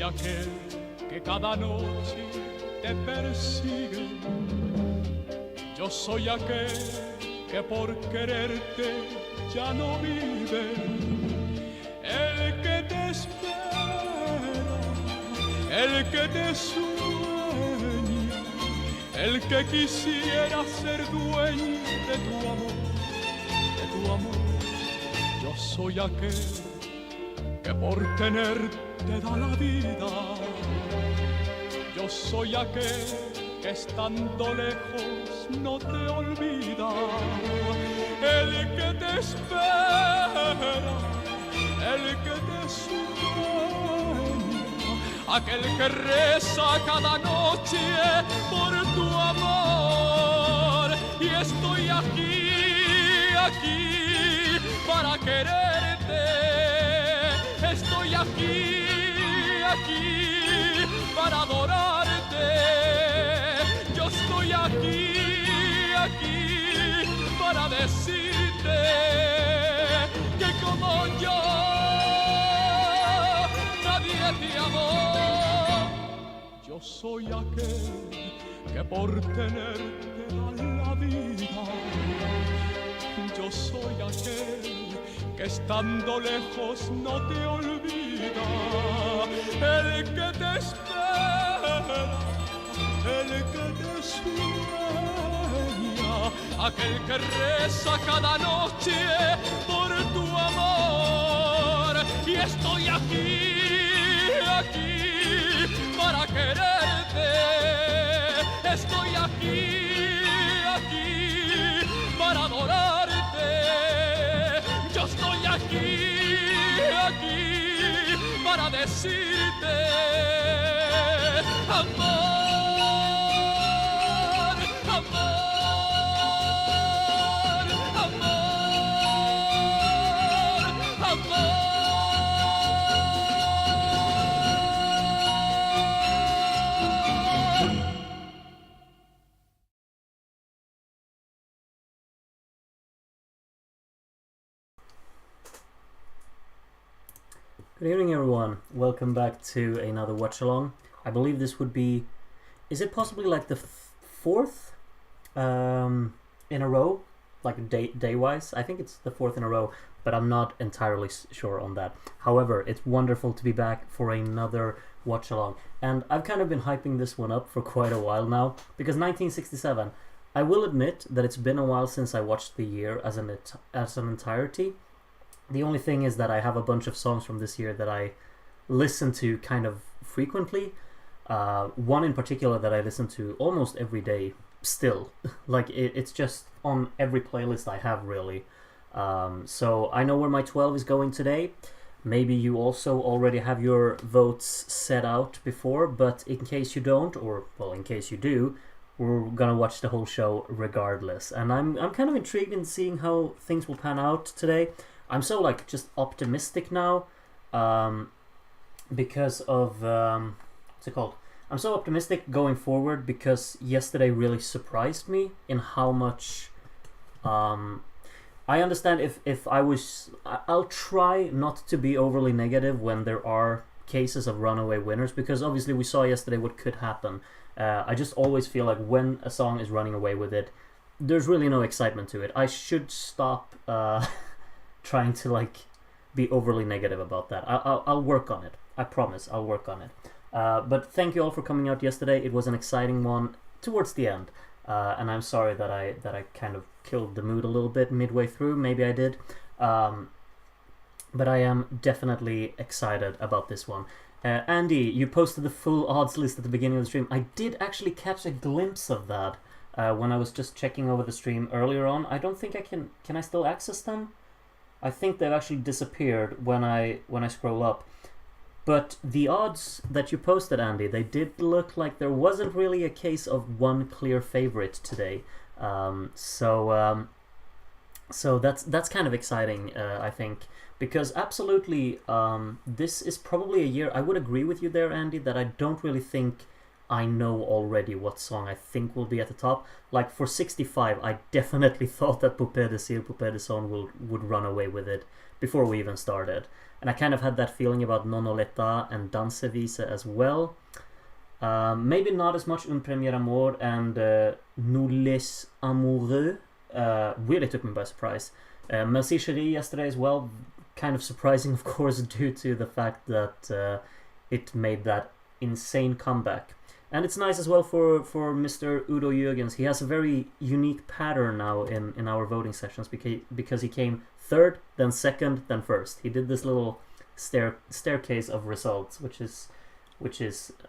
soy aquel que cada noche te persigue. Yo soy aquel que por quererte ya no vive. El que te espera, el que te sueña, el que quisiera ser dueño de tu amor, de tu amor. Yo soy aquel que por tenerte da la vida. Yo soy aquel que estando lejos no te olvida. El que te espera, el que te sueña, aquel que reza cada noche por tu amor. Y estoy aquí, aquí para quererte. Estoy aquí, aquí para adorarte. Yo estoy aquí, aquí para decirte que como yo nadie te amó. Yo soy aquel que por tenerte da la vida. Yo soy aquel que estando lejos no te olvida. El que te espera, el que te sueña, aquel que reza cada noche por tu amor. Y estoy aquí, aquí para quererte. Estoy aquí, aquí para adorarte. Yo estoy aquí, aquí para decirte amor, amor, amor, amor. Good evening, everyone. Welcome back to another Watchalong. I believe this would be... Is it possibly like the fourth in a row? Like day-wise? I think it's the fourth in a row, but I'm not entirely sure on that. However, it's wonderful to be back for another Watchalong. And I've kind of been hyping this one up for quite a while now, because 1967, I will admit that it's been a while since I watched the year as an entirety. The only thing is that I have a bunch of songs from this year that I listen to kind of frequently. One in particular that I listen to almost every day still. Like, it's just on every playlist I have, really. So I know where my 12 is going today. Maybe you also already have your votes set out before, but in case you don't, or, well, in case you do, we're gonna watch the whole show regardless. And I'm kind of intrigued in seeing how things will pan out today. I'm so, like, just optimistic now, because of, what's it called? I'm so optimistic going forward because yesterday really surprised me in how much, I understand if I'll try not to be overly negative when there are cases of runaway winners, because obviously we saw yesterday what could happen. I just always feel like when a song is running away with it, there's really no excitement to it. I should stop, trying to, like, be overly negative about that. I'll work on it. I promise I'll work on it. But thank you all for coming out yesterday. It was an exciting one towards the end, and I'm sorry that I kind of killed the mood a little bit midway through. Maybe I did, but I am definitely excited about this one. Andy, you posted the full odds list at the beginning of the stream. I did actually catch a glimpse of that when I was just checking over the stream earlier on. I don't think I can I still access them? I think they've actually disappeared when I scroll up. But the odds that you posted, Andy, they did look like there wasn't really a case of one clear favorite today. So that's kind of exciting, I think, because absolutely, this is probably a year. I would agree with you there, Andy, that I don't really think I know already what song I think will be at the top. Like for 65, I definitely thought that Poupée de Cire, Poupée de Son would run away with it before we even started. And I kind of had that feeling about Nonoletta and Dansevise as well. Maybe not as much Un Premier Amour and Nous les Amoureux. Really took me by surprise. Merci Chérie yesterday as well. Kind of surprising, of course, due to the fact that it made that insane comeback. And it's nice as well for Mr. Udo Jürgens. He has a very unique pattern now in our voting sessions because he came third, then second, then first. He did this little staircase of results, which is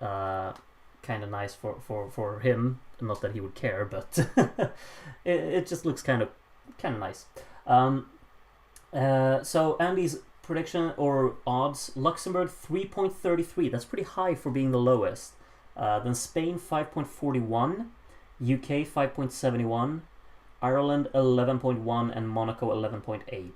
kind of nice for him. Not that he would care, but it just looks kind of nice. So Andy's prediction or odds: Luxembourg 3.33. That's pretty high for being the lowest. Then Spain 5.41, UK 5.71, Ireland 11.1, and Monaco 11.8.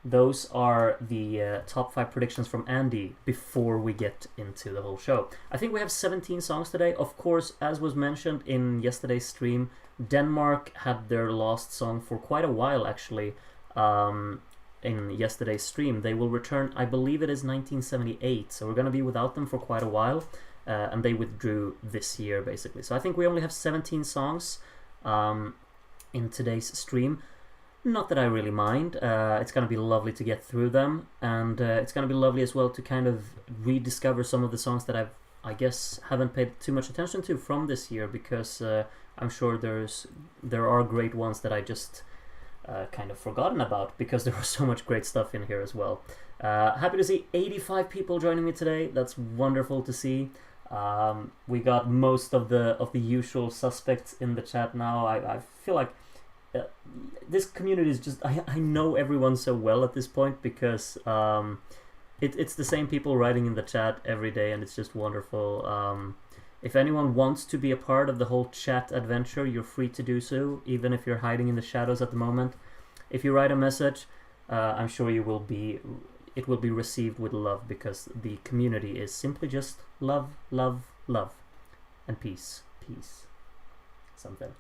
Those are the top 5 predictions from Andy before we get into the whole show. I think we have 17 songs today. Of course, as was mentioned in yesterday's stream, Denmark had their last song for quite a while actually. In yesterday's stream, they will return, I believe it is 1978, so we're going to be without them for quite a while. And they withdrew this year, basically. So I think we only have 17 songs in today's stream. Not that I really mind. It's going to be lovely to get through them. And it's going to be lovely as well to kind of rediscover some of the songs that I guess, haven't paid too much attention to from this year. Because I'm sure there are great ones that I just kind of forgotten about. Because there was so much great stuff in here as well. Happy to see 85 people joining me today. That's wonderful to see. We got most of the usual suspects in the chat now. I feel like this community is just I know everyone so well at this point because it's the same people writing in the chat every day, and it's just wonderful. If anyone wants to be a part of the whole chat adventure, you're free to do so, even if you're hiding in the shadows at the moment. If you write a message, I'm sure it will be received with love, because the community is simply just love, love, love, and peace, peace, something.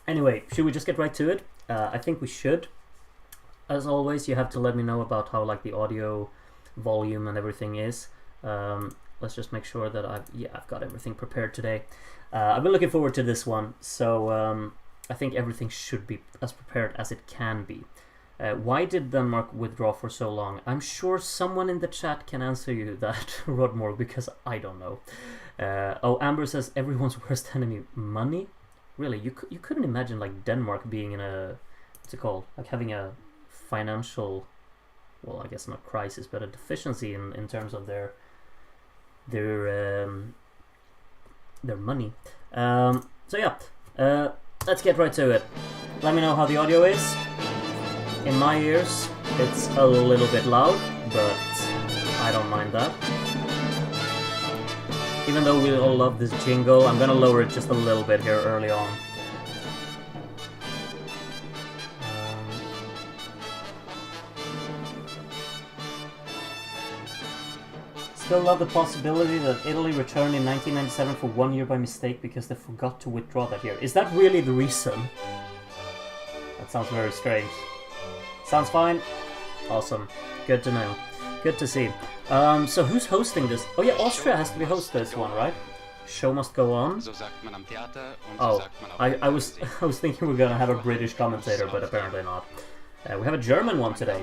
Anyway, should we just get right to it? I think we should. As always, you have to let me know about how like the audio volume and everything is. Let's just make sure that I've got everything prepared today. I've been looking forward to this one, so I think everything should be as prepared as it can be. Why did Denmark withdraw for so long? I'm sure someone in the chat can answer you that, Rodmore, because I don't know. Oh, Amber says everyone's worst enemy, money? Really, you couldn't imagine like Denmark being in a, what's it called? Like having a financial, well, I guess not crisis, but a deficiency in terms of their money. So yeah, let's get right to it. Let me know how the audio is. In my ears, it's a little bit loud, but I don't mind that. Even though we all love this jingle, I'm gonna lower it just a little bit here early on. Still love the possibility that Italy returned in 1997 for 1 year by mistake because they forgot to withdraw that year. Is that really the reason? That sounds very strange. Sounds fine. Awesome. Good to know. Good to see. So who's hosting this? Oh yeah, Austria has to be host this one, right? Show must go on. Oh, I was thinking we were gonna have a British commentator, but apparently not. We have a German one today.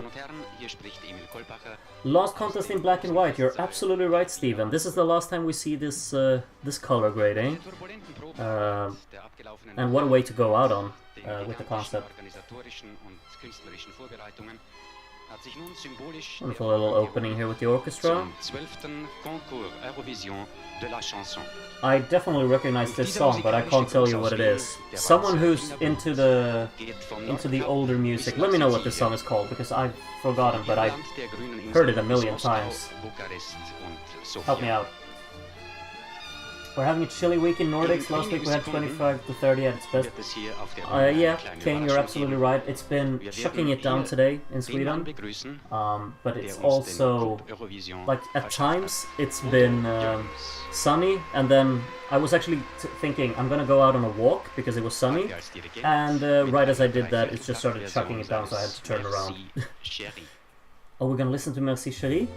Last contest in black and white. You're absolutely right, Steven. This is the last time we see this this color grading. And what a way to go out on with the concept. Wonderful little opening here with the orchestra. I definitely recognize this song, but I can't tell you what it is. Someone who's into the older music, let me know what this song is called, because I've forgotten, but I've heard it a million times. Help me out. We're having a chilly week in Nordics. Last week we had 25 to 30 at its best. Yeah, Kane, you're absolutely right. It's been chucking it down today in Sweden. But it's also, like, at times it's been sunny, and then I was actually thinking I'm gonna go out on a walk because it was sunny, and right as I did that, it just started chucking it down, so I had to turn around. Oh, we're gonna listen to Merci Chérie?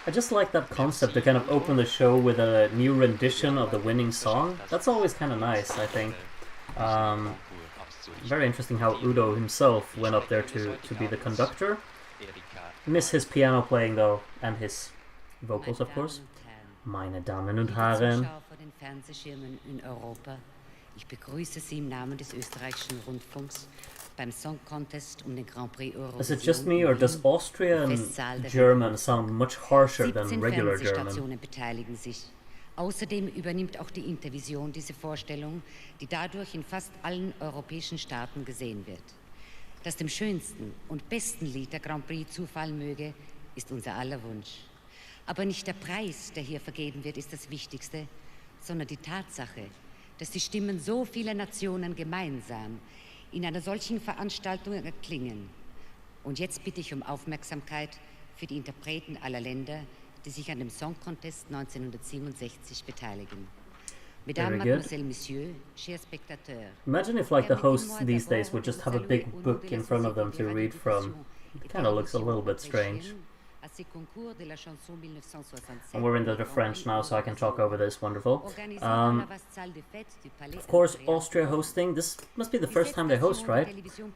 I just like that concept to kind of open the show with a new rendition of the winning song. That's always kind of nice, I think. Very interesting how Udo himself went up there to be the conductor. Miss his piano playing though, and his vocals of course. Meine Damen und Herren. Ich begrüße Sie im Namen des österreichischen Rundfunks beim Song Contest den Grand Prix Eurovision. Is it just me, or does Austrian German sound much harsher than regular German? Beteiligen sich. Außerdem übernimmt auch die Intervision diese Vorstellung, die dadurch in fast allen europäischen Staaten gesehen wird. Dass dem schönsten und besten Lied der Grand Prix zufallen möge, ist unser aller Wunsch. Aber nicht der Preis, der hier vergeben wird, ist das Wichtigste, sondern die Tatsache, dass die Stimmen so vieler Nationen gemeinsam in einer solchen Veranstaltung erklingen. Und jetzt bitte ich um Aufmerksamkeit für die Interpreten aller Länder, die sich an dem Song Contest 1967 beteiligen. Mesdames, Mademoiselles, Messieurs, chers spectateurs. Imagine if like the hosts these days would just have a big book in front of them to read from. It kind of looks a little bit strange. And we're into the French now, so I can talk over this. Wonderful. Of course, Austria hosting. This must be the first time they host, right?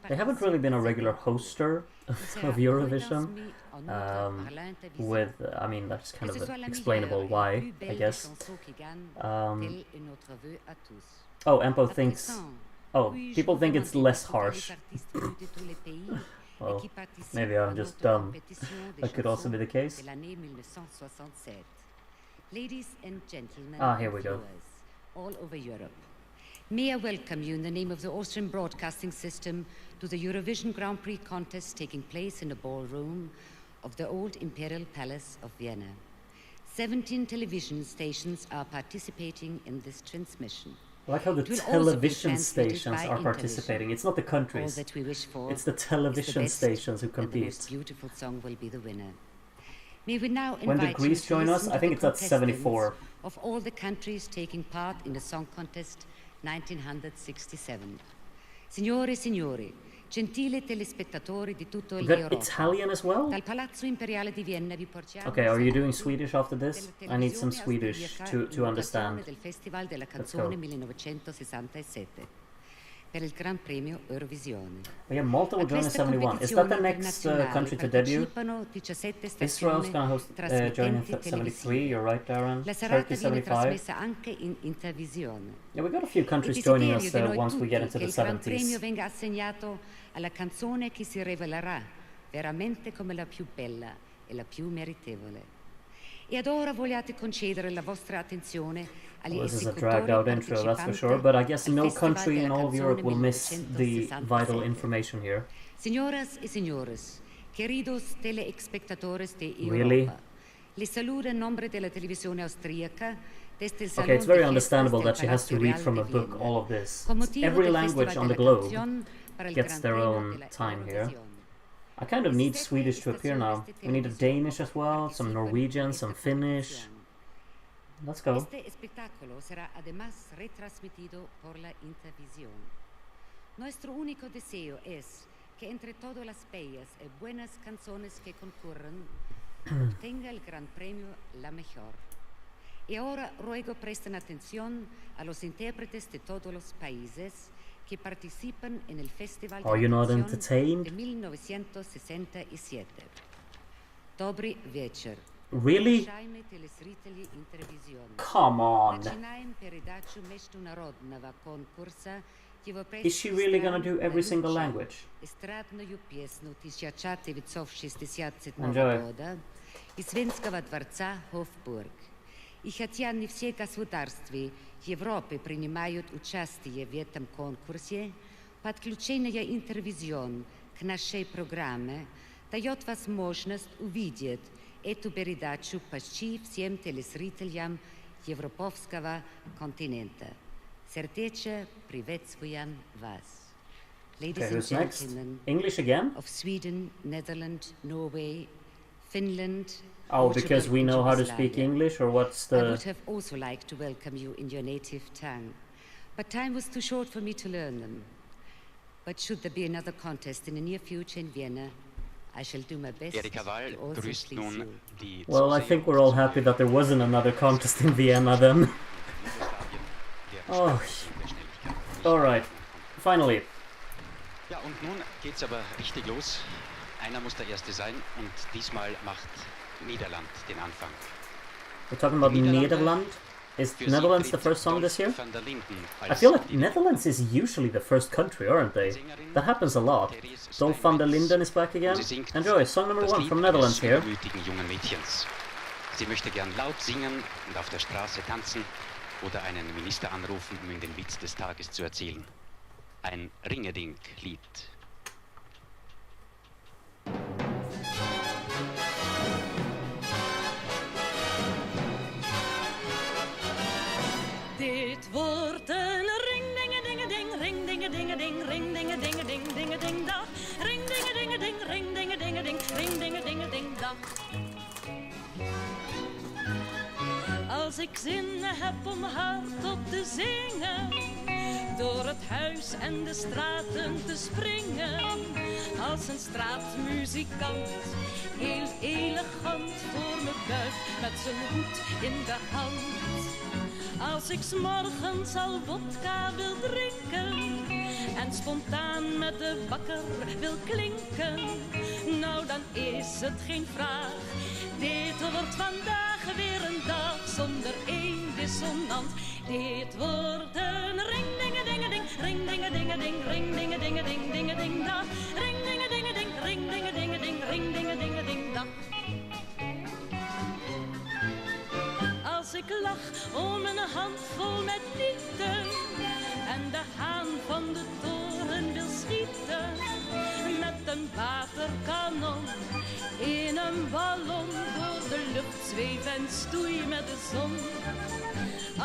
They haven't really been a regular hoster of Eurovision. I mean, that's kind of explainable why, I guess. Oh, Ampo thinks... Oh, people think it's less harsh. Well, maybe I'm just dumb. That could also be the case. Ladies and gentlemen, here we go. All over Europe. May I welcome you in the name of the Austrian Broadcasting System to the Eurovision Grand Prix contest taking place in the ballroom of the old Imperial Palace of Vienna. 17 television stations are participating in this transmission. I like how the television stations are participating. It's not the countries. It's the television stations who compete. The most beautiful song will be the winner. May we now When did invite Greece join us? I think it's at 74. Of all the countries taking part in the Song Contest 1967. Signore e signori, gentili telespettatori di tutto Is that l'Europa. Italian as well? Dal Palazzo Imperiale di Vienna vi portiamo. Okay, are you doing Swedish after this? I need some Swedish to understand. Del Festival della Let's go. Canzone 1967 per il Gran Premio Eurovisione. Oh yeah, Malta will join in 71. Is that the next country to debut? Israel's gonna host join in 73. You're right, Darren. La serata Turkey viene 75. trasmessa anche in intervisione. Yeah, we got a few countries Il joining desiderio us di noi once we tutti get into che the il Gran Premio 70s. venga assegnato alla canzone che si rivelerà veramente come la più bella e la più meritevole. E ad ora vogliate concedere la vostra attenzione agli Well, this is a esecutori dragged out intro, that's for sure, but I guess no country in all of Europe will miss the vital information here. Signoras e signores, Queridos telespectadores de Europa. Really? Les saluda en nombre de la televisión austríaca desde el Salón Okay, it's very de understandable Fiestas that del she has to Palacio read Real from de a book Viena. all of this. Con motivo Every del language Festival on the de la globe Canción para el gets Gran their Premio own de la time here. Eurovisión. I kind of need Swedish to appear now. We need a Danish as well, some Norwegian, some Finnish. Let's go. Este espectáculo será además retransmitido por la Intervisión. Nuestro único deseo es que entre todas las bellas y buenas canciones que concurren, obtenga el Gran Premio la mejor. Y ahora ruego presten atención a los intérpretes de todos los países que participan en el Festival de Are you la not Canción entertained? de 1967. Dobry wieczór. Really? Уважаемые телезрители Интервизион. Come on. Начинаем передачу международного конкурса. Is she really gonna do every single language? Эстрадную песню 1967 Enjoy. года из Венского дворца Hofburg. И хотя не все государства Европы принимают участие в этом конкурсе, подключение Интервизион к нашей программе дает возможность увидеть эту передачу почти всем телезрителям европейского континента. Сердечно приветствуем вас. Ladies Okay, and who's next? gentlemen English again? of Sweden, Netherlands, Norway, Finland, Oh, Portugal, because we and know how to speak Yugoslavia. English, or what's I would the... have also liked to welcome you in your native tongue, but time was too short for me to learn them. But should there be another contest in the near future in Vienna, I shall do my best Erika Wall to also grüßt please nun you. die Well, I think we're all happy that there wasn't another contest in Vienna then. Oh, alright. Finally. Ja, und nun geht's aber richtig los. Einer muss der Erste sein und diesmal macht Niederland den Anfang. We're talking about Nederland. Is Für Netherlands sie the tritt first song this year? Dolf van der Linden I als feel like die Netherlands is usually the first country, aren't they? Sängerin That happens a lot. Therese Dolf van der Steinmetz. Linden is back again. Sie singt Enjoy, song number das 1 Lied from eines Netherlands here. übermütigen jungen Mädchens. Sie möchte gern laut singen und auf der Straße tanzen oder einen Minister anrufen, um ihm den Witz des Tages zu erzählen. Ein Ringeding-Lied. Dit wordt een ring-ding-a-ding-a-ding, ring-ding-a-ding-a-ding, ring-ding-a-ding-a-ding-ding-a-ding-dag. Ring-ding-a-ding-a-ding, ring-ding-a-ding-a-ding, ring-ding-a-ding-a-ding-dag. Als ik zin heb om hardop te zingen, door het huis en de straten te springen, als een straatmuzikant, heel elegant voor me buigt met zijn hoed in de hand. Als ik 's morgens al vodka wil drinken en spontaan met de bakker wil klinken, nou dan is het geen vraag. Dit wordt vandaag weer een dag zonder één dissonant. Dit wordt een ring-ding-a-ding-a-ding, ring-ding-a-ding-a-ding, ring-ding-a-ding-a-ding-ding-a-ding-dag. Ring-ding-a-ding-a-ding, ring-ding-a-ding-a-ding, ring-ding-a-ding-a-ding-dag. Als ik lach om een handvol met liefde en de haan van de toren wil schieten, met een waterkanon in een ballon door de lucht zweef en stoei met de zon.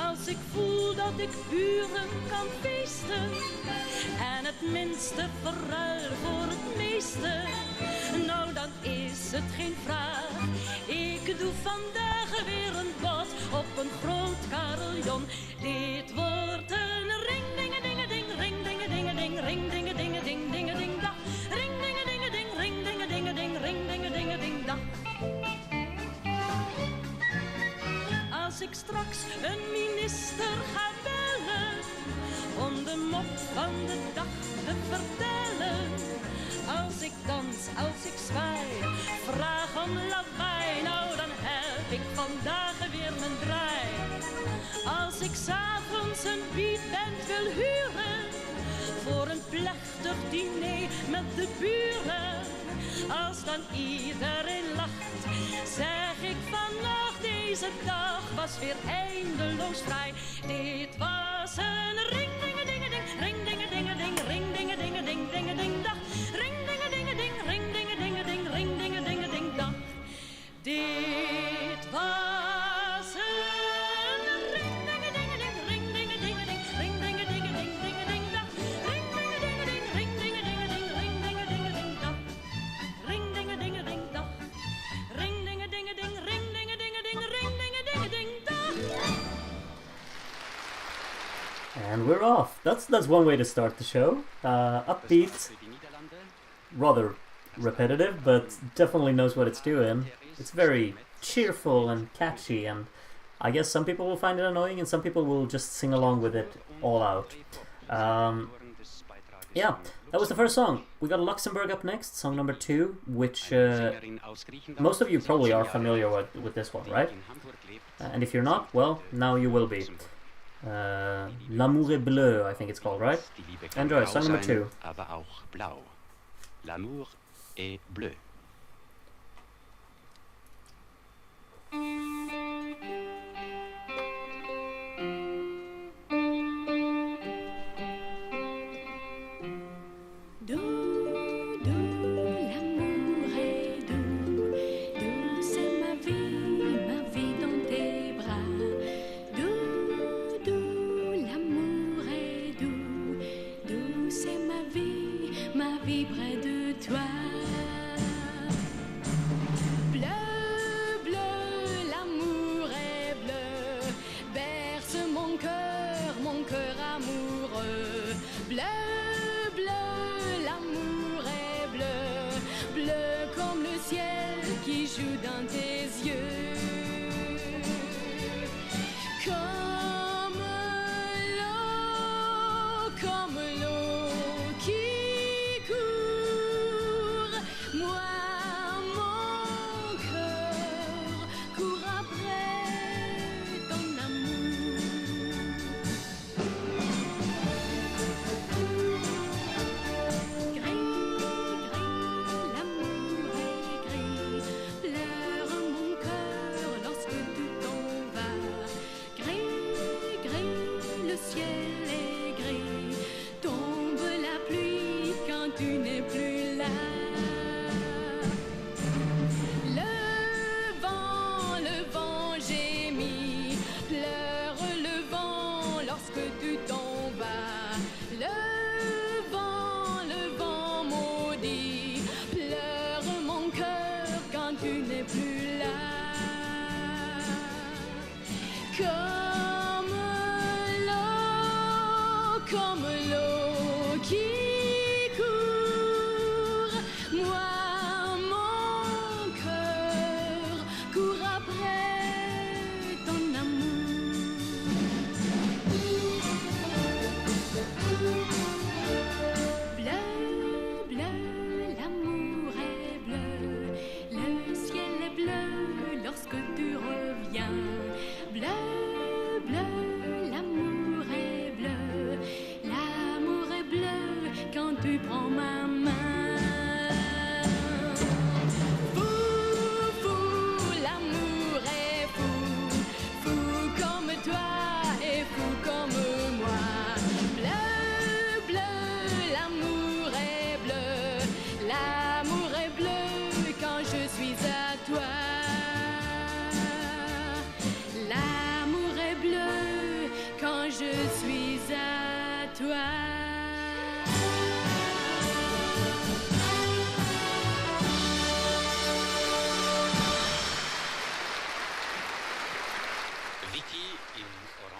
Als ik voel dat ik uren kan feesten en het minste verruil voor het meeste, nou dan is het geen vraag. Ik doe vandaag weer een bod op een groot carillon. Dit wordt een ring-ding-a-ding-a-ding, ring-ding-a-ding-a-ding, ring-ding-a-ding-a-ding-ding-a-ding-dag. Ring-ding-a-ding-a-ding, ring-ding-a-ding-a-ding, ring-ding-a-ding-a-ding-dag. Als ik straks een minister ga bellen om de mop van de dag te vertellen. Als ik dans, als ik zwaai, vraag om lawaai, nou dan heb ik vandaag weer mijn draai. Als ik 's avonds een beatband wil huren voor een plechtig diner met de buren, als dan iedereen lacht, zeg ik vannacht deze dag was weer eindeloos vrij. Dit was een ring-ding-a-ding-a-ding, ring-ding-a-ding-a-ding, ring-ding-a-ding-a-ding-ding-a-ding-dag. Ring-ding-a-ding-a-ding, ring-ding-a-ding-a-ding, ring we're off. That's one way to start the show. Upbeat, rather repetitive, but definitely knows what it's doing. It's very cheerful and catchy, and I guess some people will find it annoying and some people will just sing along with it all out. Yeah, that was the first song. We got Luxembourg up next, song number 2, which most of you probably are familiar with this one, right? And if you're not, well, now you will be. L'amour est bleu, I think it's called, right? Enjoy, song number 2. Aber auch blau. L'amour est bleu.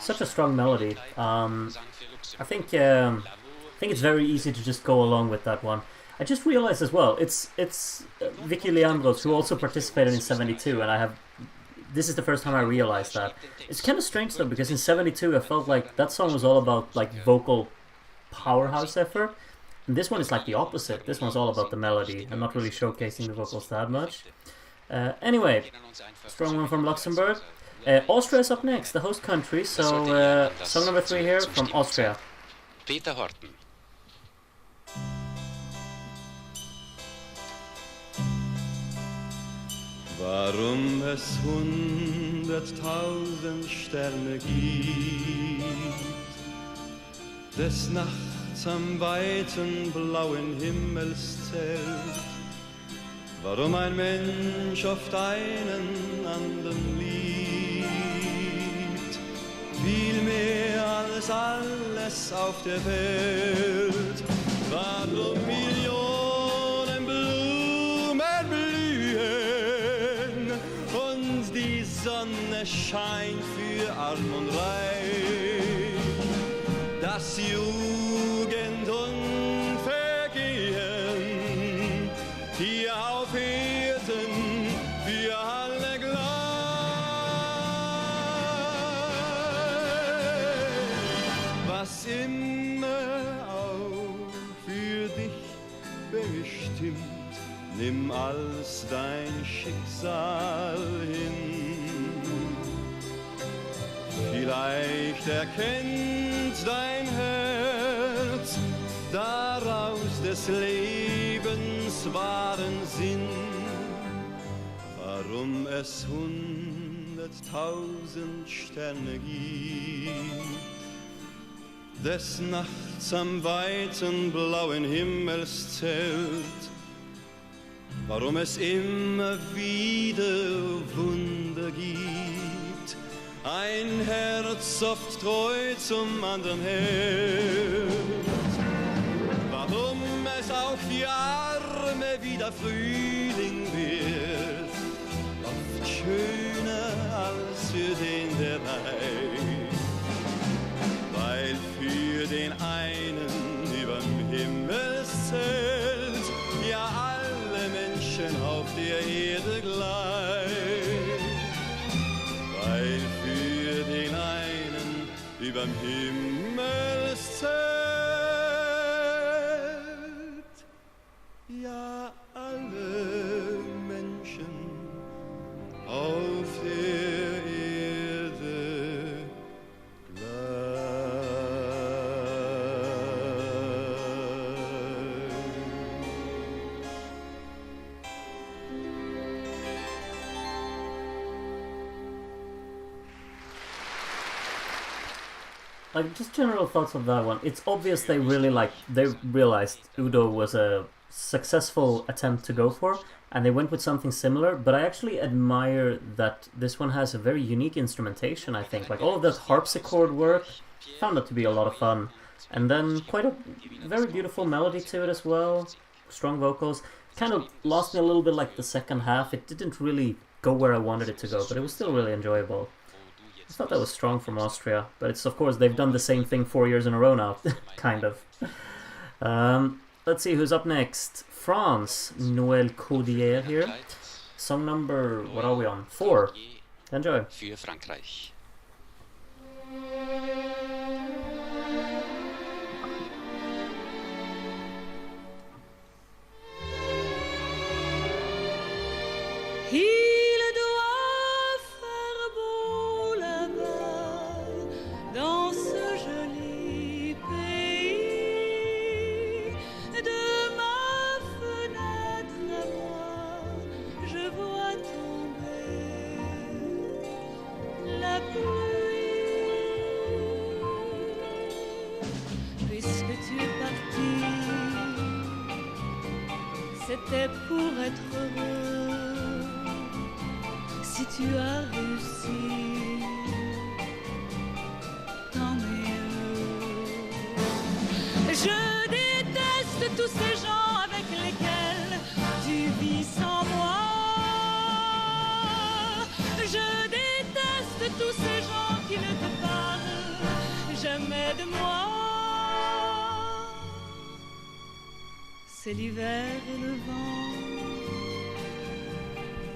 Such a strong melody. I think it's very easy to just go along with that one. I just realized as well, it's Vicky Leandros who also participated in 72, and this is the first time I realized that. It's kind of strange though, because in 72 I felt like that song was all about like vocal powerhouse effort, and this one is like the opposite. This one's all about the melody and not really showcasing the vocals that much. Anyway, strong one from Luxembourg. Austria is up next, the host country, so song number 3 here from Austria. Peter Horten. Warum es 100.000 Sterne gibt, des Nachts am weiten blauen Himmelszelt, warum ein Mensch oft einen anderen liebt, viel mehr als alles auf der Welt, warum Millionen Blumen blühen und die Sonne scheint für arm und reich. Das dass Jugend und Vergehen hier auf Erden für alle gleich. Was immer auch für dich bestimmt, nimm als dein Schicksal hin. Vielleicht erkennt dein Herz daraus des Lebens wahren Sinn, warum es 100.000 Sterne gibt, des Nachts am weiten blauen Himmelszelt, warum es immer wieder Wunder gibt, ein Herz oft treu zum anderen hält, warum es auch für Arme wieder Frühling wird, oft schöner als für den, der leidet, weil für den einen überm Himmelszelt ja alle Menschen auf der Erde gleich, weil für den einen überm Himmelszelt ja alle Menschen auf der Erde Like, just general thoughts of that one. It's obvious they realized Udo was a successful attempt to go for, and they went with something similar, but I actually admire that this one has a very unique instrumentation, I think. Like, all of that harpsichord work, found it to be a lot of fun. And then quite a very beautiful melody to it as well, strong vocals. Kind of lost me a little bit like the second half. It didn't really go where I wanted it to go, but it was still really enjoyable. I thought that was strong from Austria, but it's, of course, they've done the same thing 4 years in a row now, kind of. Let's see who's up next. France, Noël Caudière here. Song number, what are we on? 4. Enjoy. Für Frankreich. Il doit faire beau là-bas, dans ce joli pays. De ma fenêtre à moi, je vois tomber la pluie. Puisque tu es parti, c'était pour être heureux. Si tu as réussi, tant mieux. Je déteste tous ces gens avec lesquels tu vis sans moi. Je déteste tous ces gens qui ne te parlent jamais de moi. C'est l'hiver et le vent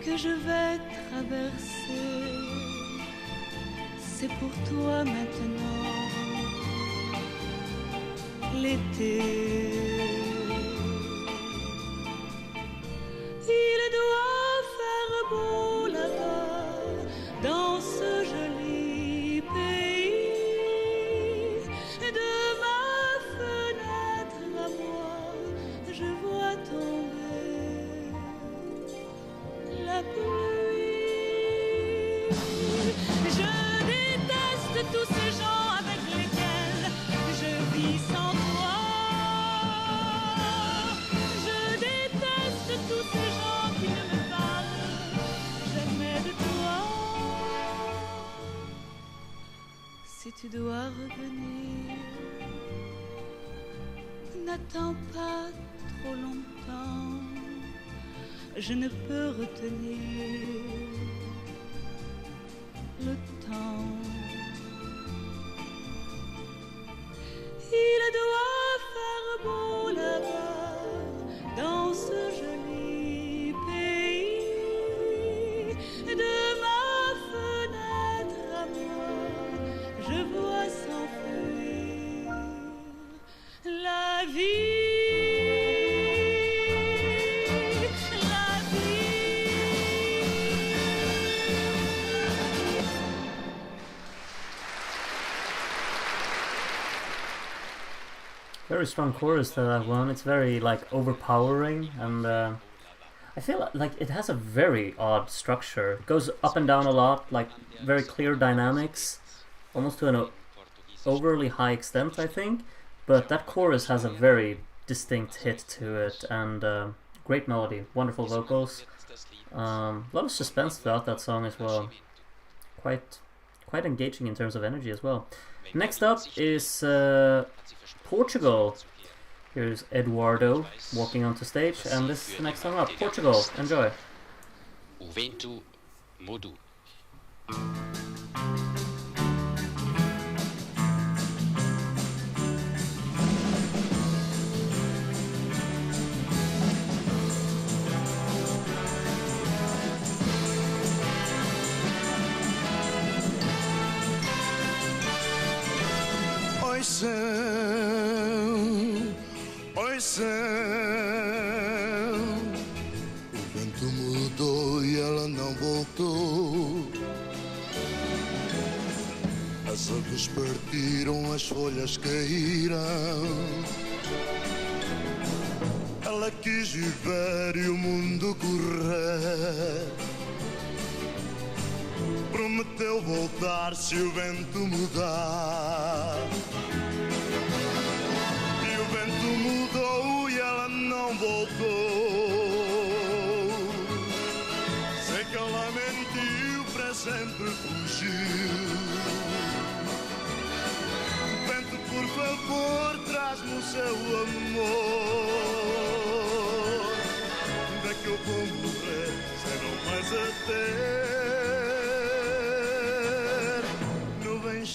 que je vais traverser, c'est pour toi maintenant l'été. Il doit faire beau là-bas, dans ce joli pays. De ma fenêtre à moi, je vois tomber la pluie. Je déteste tous ces gens avec lesquels je vis sans toi. Je déteste tous ces gens qui ne me parlent jamais de toi. Si tu dois revenir, n'attends pas trop longtemps. Je ne peux retenir le temps. very strong chorus to that one. It's very like overpowering, and I feel like it has a very odd structure. It goes up and down a lot, like very clear dynamics, almost to an overly high extent, I think. But that chorus has a very distinct hit to it, and great melody, wonderful vocals. A lot of suspense throughout that song as well. Quite engaging in terms of energy as well. Next up is Portugal. Here's Eduardo walking onto stage, and this is the next song up. Portugal, enjoy. O vento mudou. Oi céu, o vento mudou e ela não voltou. As aves partiram, as folhas caíram. Ela quis viver e o mundo correr. Prometeu voltar se o vento mudar. E o vento mudou e ela não voltou. Sei que ela mentiu, para sempre fugiu. Vento, por favor, traz-me o seu amor. Onde é que eu vou morrer sem não mais a ter?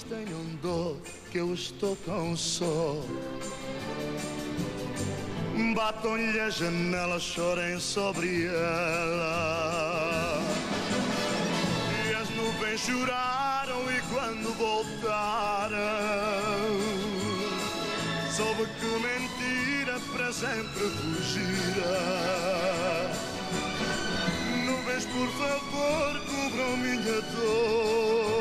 Tenham dor que eu estou tão só. Batam-lhe as janelas, chorem sobre ela. E as nuvens choraram e quando voltaram soube que mentira para sempre fugira. Nuvens, por favor, cubram minha dor.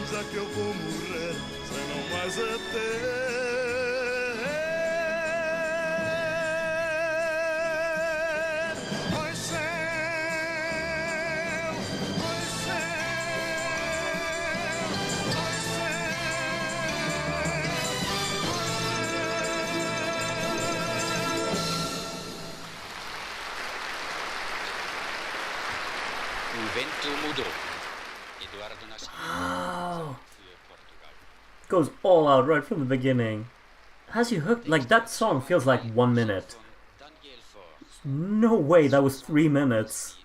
Já que eu vou morrer sem não mais a ter. Oi céu, oi céu, oi O vento mudou. Eduardo nasceu. Wow. Goes all out right from the beginning. Has you hooked? Like, that song feels like 1 minute. No way that was 3 minutes.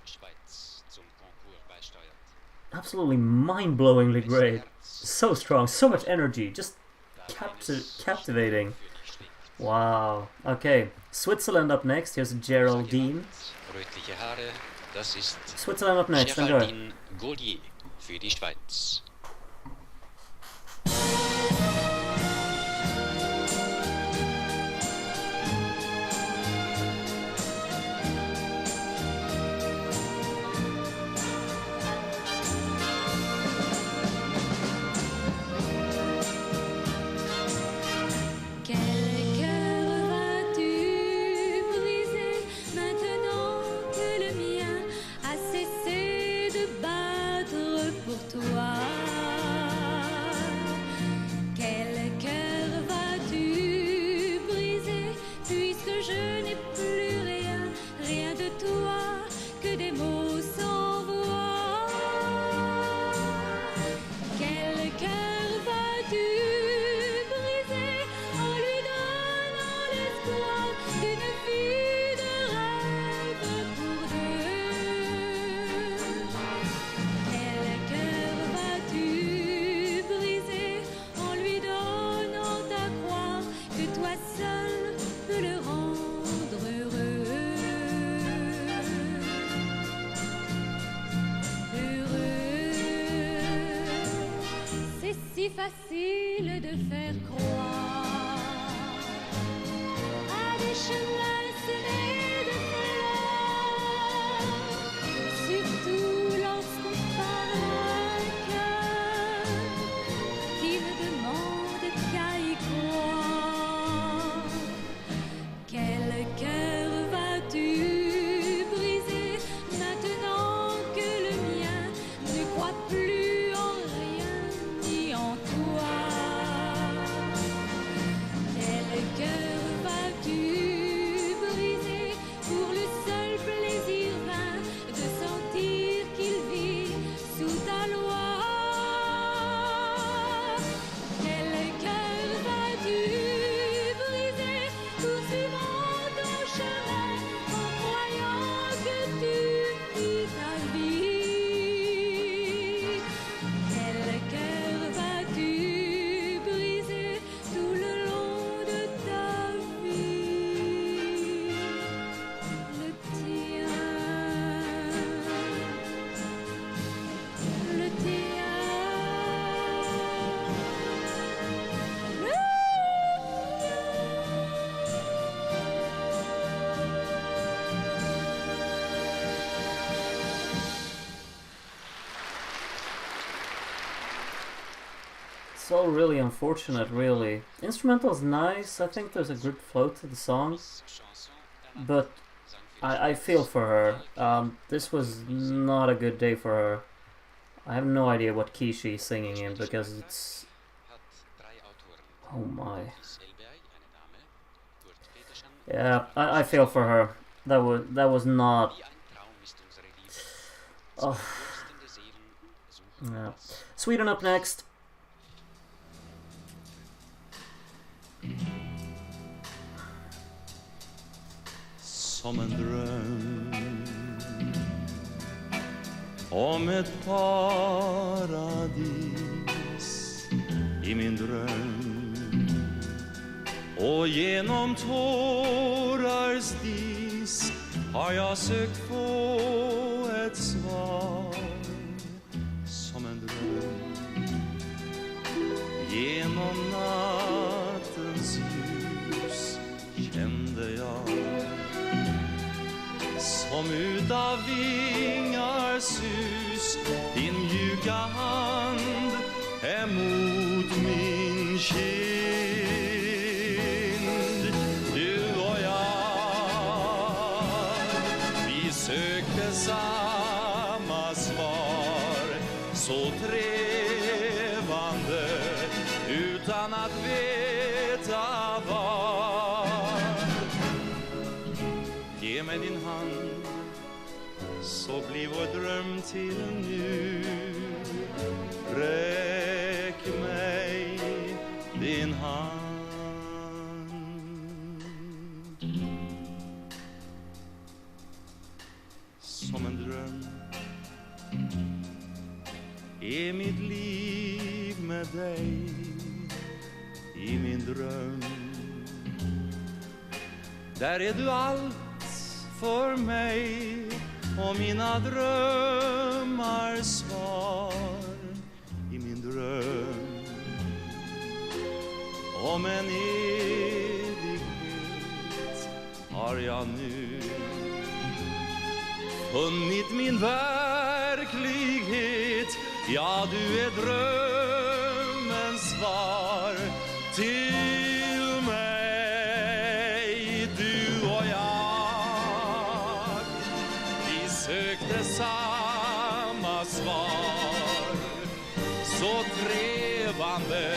Absolutely mind-blowingly great. So strong, so much energy, just captivating. Wow. Okay, Switzerland up next. Here's Geraldine. Switzerland up next, enjoy. Geraldine Gaulier für die Schweiz. Facile de faire croire à des chemins semés de fleurs, surtout lorsqu'on parle à un cœur qui ne demande qu'à y croire. so really unfortunate, really. Instrumental's nice, I think there's a good flow to the song, but I feel for her. This was not a good day for her. I have no idea what key she's singing in, because it's... Oh my. Yeah, I feel for her. That was not... Oh. Yeah. Sweden up next. Som en dröm om ett paradis i min dröm, och genom tårars dis har jag sökt få ett svar. Som en dröm genom nattens ljus kände jag, som utav vingar sus, din mjuka hand emot min kind. Du och jag, vi sökte samma svar, så trevande utan att veta var. Ge mig din hand, så blir vår dröm till nu. Räck mig din hand. Som en dröm är mitt liv med dig i min dröm. Där är du allt för mig och mina drömmar svar. I min dröm om en evighet har jag nu funnit min verklighet. Ja, du är drömmens svar till mig. Du och jag, vi sökte samma svar, så trevande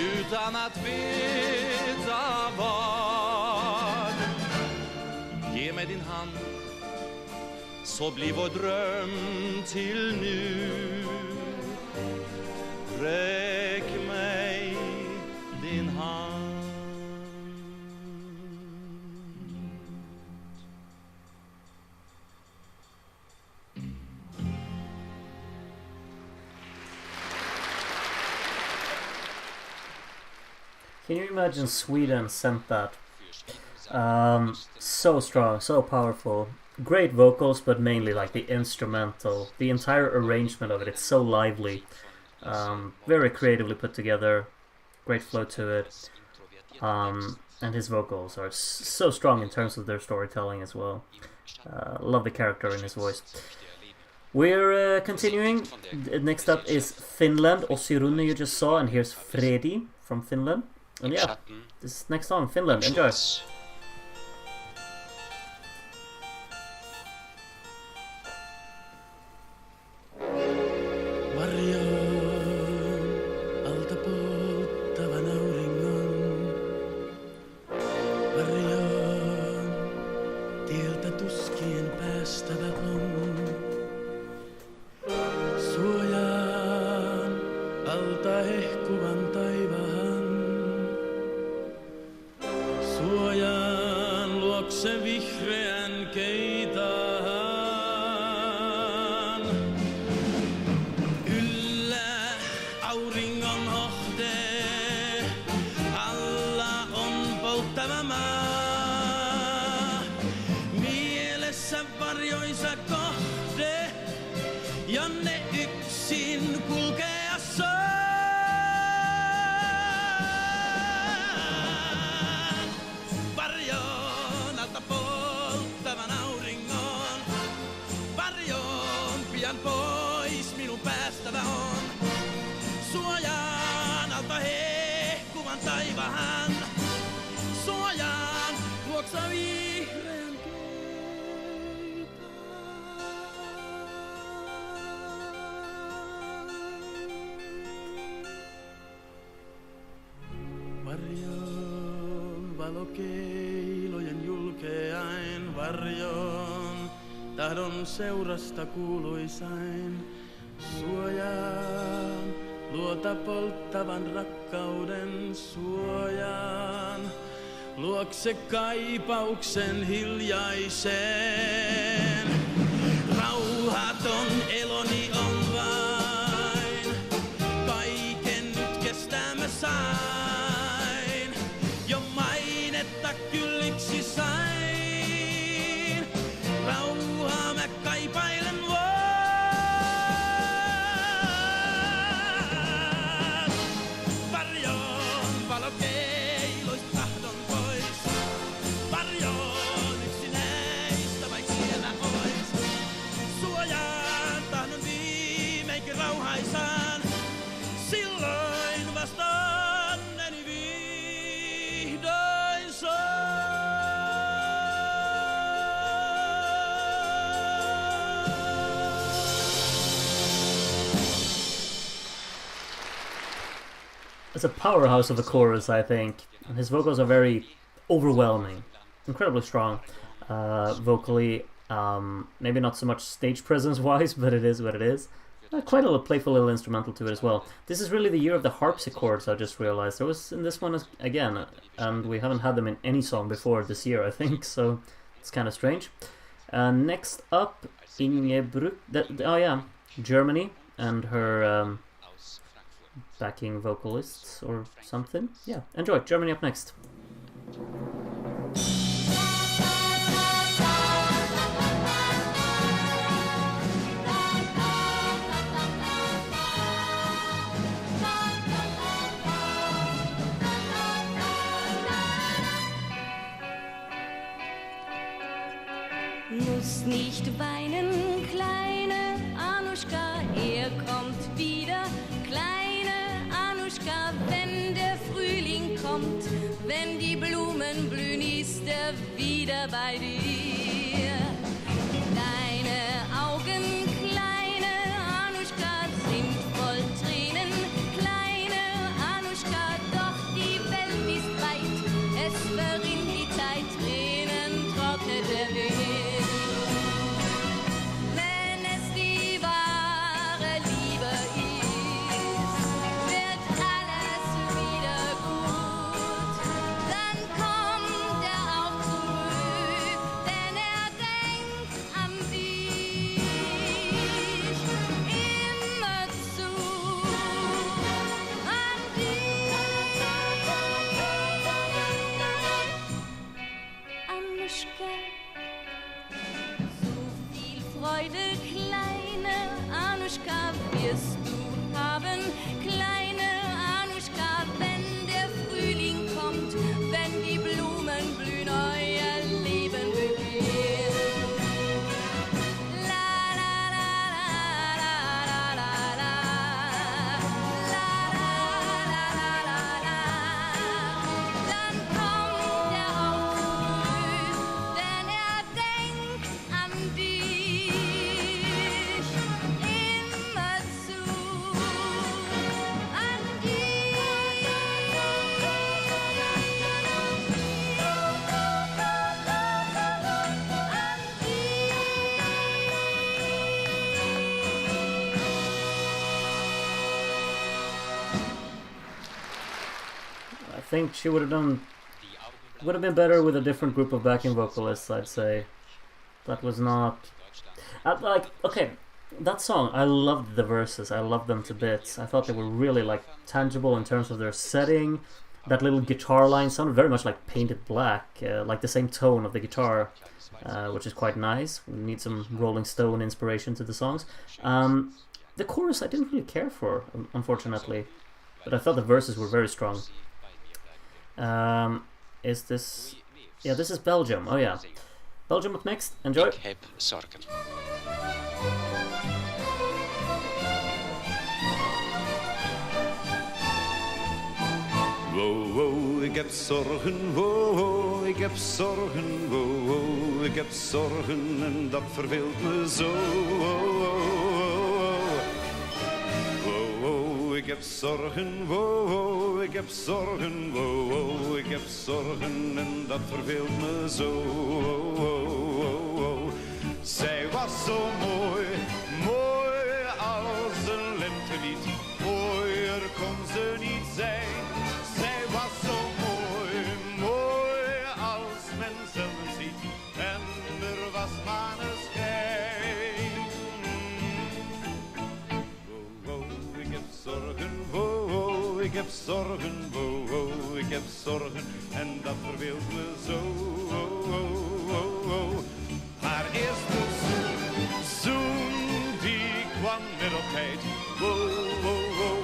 utan att veta var. Ge mig din hand, så blir vår dröm till nu. Räck mig din hand. Can you imagine Sweden sent that? So strong, so powerful. Great vocals, but mainly like the instrumental. The entire arrangement of it, it's so lively. Very creatively put together. Great flow to it. And his vocals are so strong in terms of their storytelling as well. Love the character in his voice. We're continuing. Next up is Finland. Ossi Runne you just saw, and here's Fredi from Finland. And yeah, this next song, Finland. Enjoy. Varjon alta pois. vihreän Varjon valokeilojen julkeain varjon, tahdon seurasta kuuluisain. Suojaan, luota polttavan rakkauden suojaan. Luokse kaipauksen hiljaiseen. Rauhaton eloni on vain, kaiken nyt kestää mä sain. Jo mainetta kylliksi sain, rauhaa mä kaipailen vaan. Varjoon valokeiloista tahdon pois, varjoon yksinäistä vaik siellä ois. Suojaan tahdon viimeinkin rauhaisaan, silloin vasta onneni vihdoin soi. It's a powerhouse of a chorus, I think. And his vocals are very overwhelming, incredibly strong vocally. Maybe not so much stage presence-wise, but it is what it is. Quite a little playful little instrumental to it as well. This is really the year of the harpsichords, I just realized. There was in this one again, and we haven't had them in any song before this year, I think, so it's kind of strange. Next up, Ingebrück, oh yeah, Germany, and her backing vocalists or something. Yeah, enjoy. Germany up next. Muss nicht weinen, kleine Anuschka, er kommt wieder. Kleine Anuschka, wenn der Frühling kommt, wenn die Blumen blühen, ist er wieder bei dir. Deine Augen, kleine Anuschka, sind voll Tränen. Kleine Anuschka, doch die Welt ist weit, es verrinnt die Zeit, Tränen trocknet der Wind. Wirst du haben, kleine Anuschka, wenn der Frühling kommt, wenn die Blumen blühen, euer Leben beginnt. La la la la la la la la la la la la la. Dann kommt er auch zurück, denn er denkt an dich. I think she would have been better with a different group of backing vocalists, I'd say. That was not... okay, that song, I loved the verses, I loved them to bits. I thought they were really, like, tangible in terms of their setting. That little guitar line sounded very much like Painted Black, like the same tone of the guitar, which is quite nice. We need some Rolling Stone inspiration to the songs. The chorus I didn't really care for, unfortunately, but I thought the verses were very strong. Is this... Yeah, this is Belgium. Oh yeah. Belgium up next. Enjoy. Ik heb zorgen. Wow, wow, ik heb zorgen, wow, wow, ik heb zorgen, wow, wow. ik heb zorgen en dat verveelt me zo. Ik heb zorgen, ik heb zorgen, ik heb zorgen en dat verveelt me zo. Zij was zo mooi, mooi als een lentelied. Mooier kon ze niet zijn. Zij was zo mooi, mooi als men zelden ziet. En er was maneschijn. Ik heb zorgen, ik heb zorgen, ik heb zorgen. En dat verveelt me zo. Haar eerste zoen, die kwam met op tijd.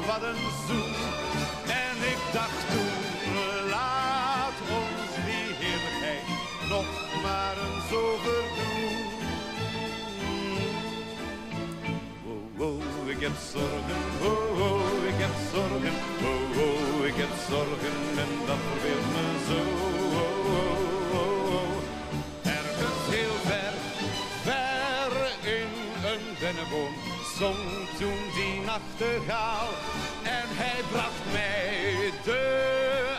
Wat een zoen. En ik dacht toen, laat ons die heerlijkheid nog maar eens overdoen. Ik heb zorgen, ik heb zorgen, ik heb zorgen en dat verveelt me zo. Ergens heel ver, ver in een dennenboom zong toen die nachtegaal. En hij bracht mij de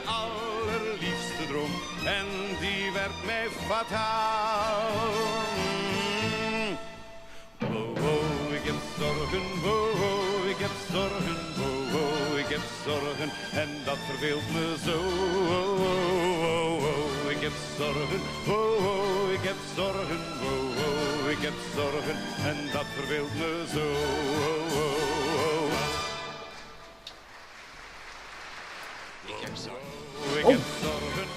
allerliefste droom en die werd mij fataal. Ik heb zorgen, ik heb zorgen, ik heb zorgen en dat verveelt me zo. Ik heb zorgen, ik heb zorgen, ik heb zorgen en dat verveelt me zo. Ik heb zorgen, ik heb zorgen,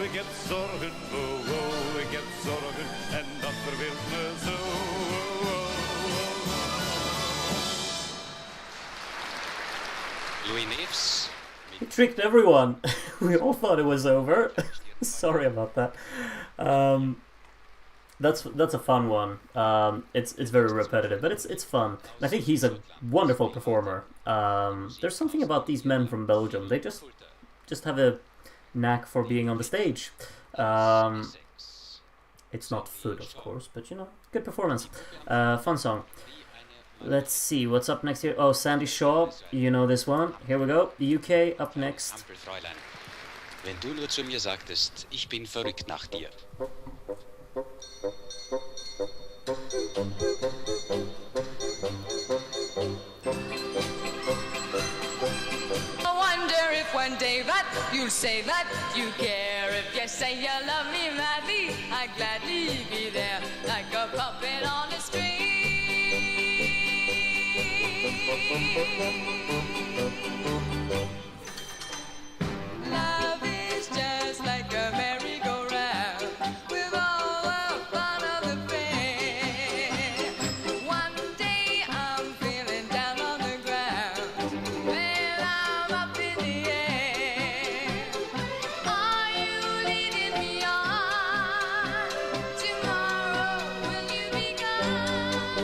ik heb zorgen, ik heb zorgen en dat verveelt me zo. Louis Neefs. He tricked everyone. We all thought it was over. Sorry about that. That's a fun one. It's very repetitive, but it's fun. I think he's a wonderful performer. There's something about these men from Belgium. They just have a knack for being on the stage. It's not food, of course, but you know, good performance. Fun song. Let's see, what's up next here? Oh, Sandy Shaw, you know this one. Here we go. The UK up next. Ampelfräulein, wenn du nur zu mir sagtest, ich bin verrückt nach dir. I wonder if one day that you'll say that you care. If you say you love me madly, I'd gladly be there like a puppet on a string. Love is just like a merry-go-round with all the fun of the fair. One day I'm feeling down on the ground, then I'm up in the air. Are you leading me on? Tomorrow will you be gone?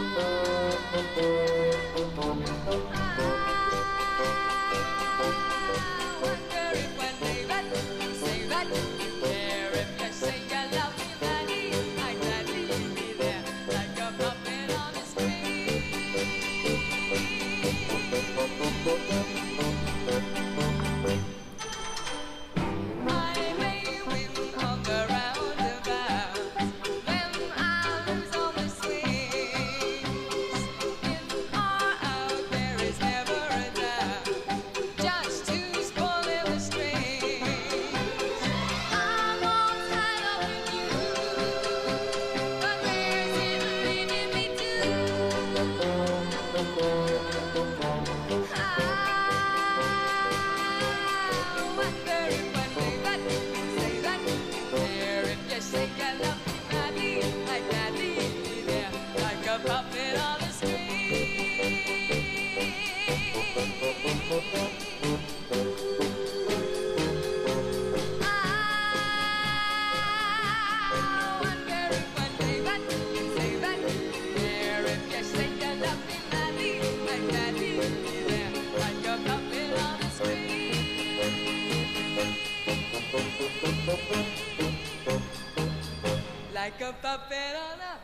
like a puppet on a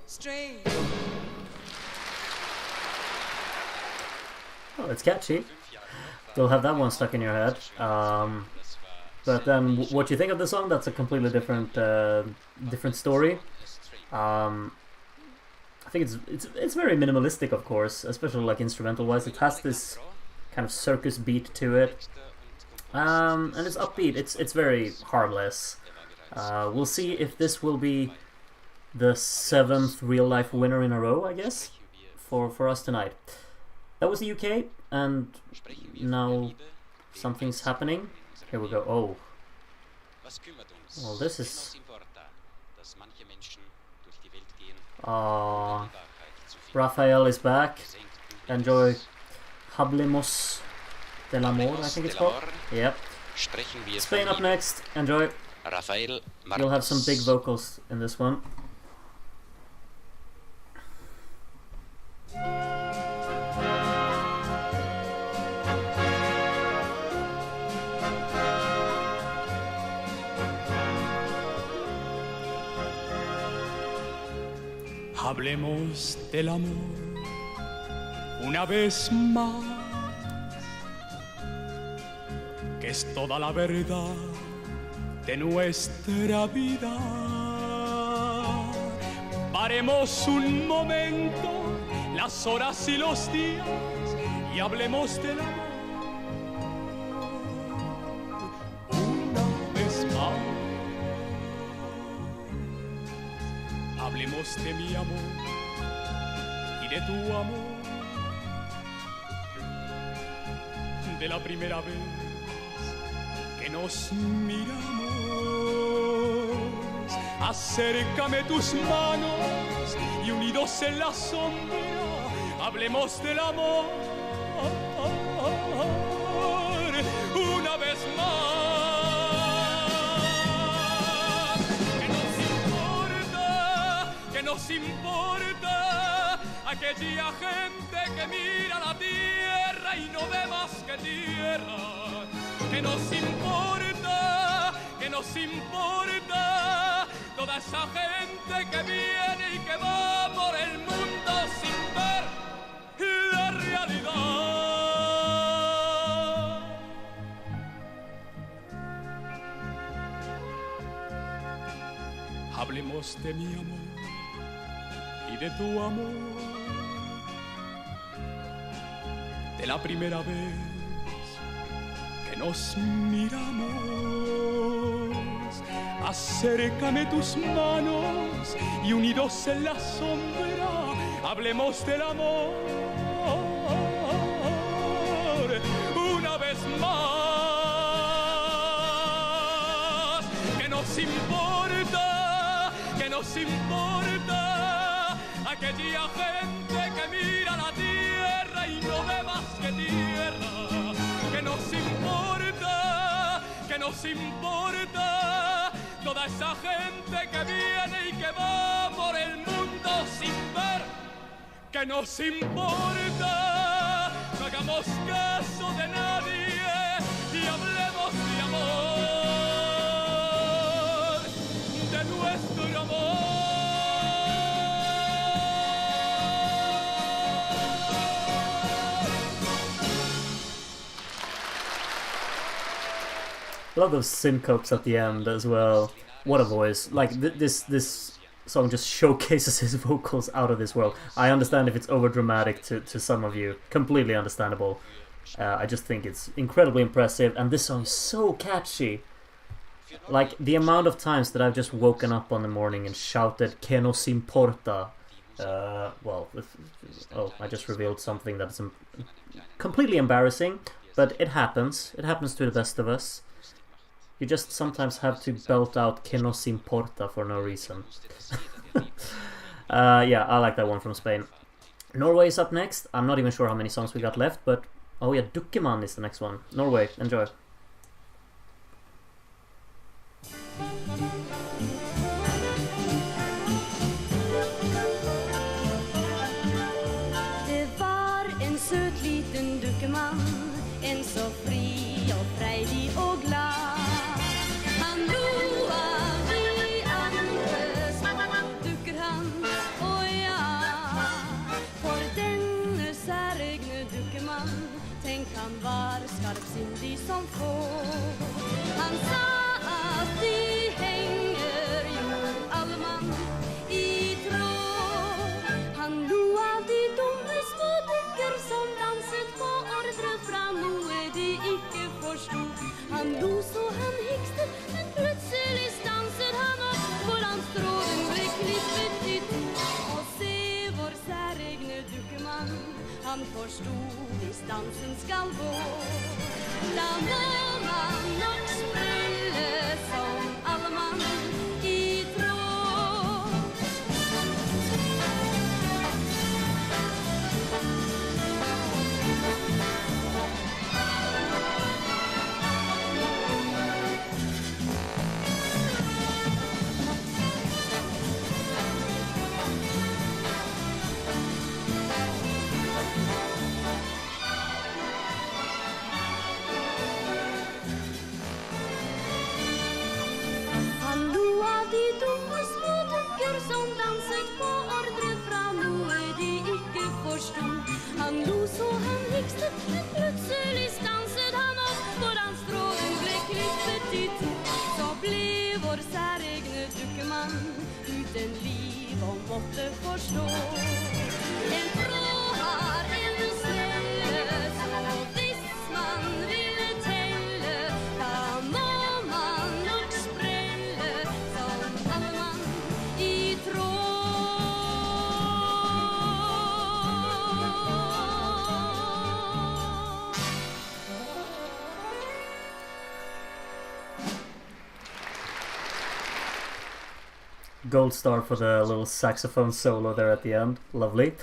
string. Oh, it's catchy. You'll have that one stuck in your head. But then, what you think of the song? That's a completely different story. I think it's very minimalistic, of course, especially like instrumental-wise. It has this kind of circus beat to it, and it's upbeat. It's very harmless. We'll see if this will be the 7th real-life winner in a row, I guess, for us tonight. That was the UK, and now something's happening. Here we go. Oh. Well, this is... Raphael is back. Enjoy Hablemos del Amor, I think it's called. Yep. Spain up next. Enjoy. You'll have some big vocals in this one. Hablemos del amor una vez más, que es toda la verdad de nuestra vida. Paremos un momento las horas y los días y hablemos del amor una vez más. Hablemos de mi amor y de tu amor, de la primera vez que nos miramos. Acércame tus manos y unidos en la sombra, hablemos del amor una vez más. Que nos importa aquella gente que mira la tierra y no ve más que tierra. Que nos importa toda esa gente que viene y que va por el mundo sin ver la realidad. Hablemos de mi amor y de tu amor, de la primera vez que nos miramos. Acércame tus manos y unidos en la sombra, hablemos del amor una vez más. Que nos importa aquella gente que mira la tierra y no ve más que tierra. Que nos importa toda esa gente que viene y que va por el mundo sin ver. Que nos importa, no hagamos caso de nadie y hablemos de amor, de nuestro amor. I love those syncopes at the end as well. What a voice. Like, this song just showcases his vocals out of this world. I understand if it's over-dramatic to some of you. Completely understandable. I just think it's incredibly impressive, and this song is so catchy. Like, the amount of times that I've just woken up on the morning and shouted "Que nos importa." I just revealed something that's completely embarrassing, but it happens. It happens to the best of us. You just sometimes have to belt out "Que nos importa" for no reason. Yeah, I like that one from Spain. Norway is up next. I'm not even sure how many songs we got left, but... Oh yeah, Dukkeman is the next one. Norway, enjoy. Det var en söt liten dukkeman, en så fri och frejdig och glad. Han roade förstod visst dansen skall gå. La mamma nog spille som alle mann i tråd. Som danset på ordre fra noe de ikke forstod. Han lo så han hikset, men plutselig stanset han opp, for hans strålen ble klippet i to. Så ble vår særegne dukkemann uten liv og måtte forstå. En tråd har en snelle, så hvis man ville telle, da må man nok sprelle som alle mann i tråd. Gold star for the little saxophone solo there at the end. Lovely.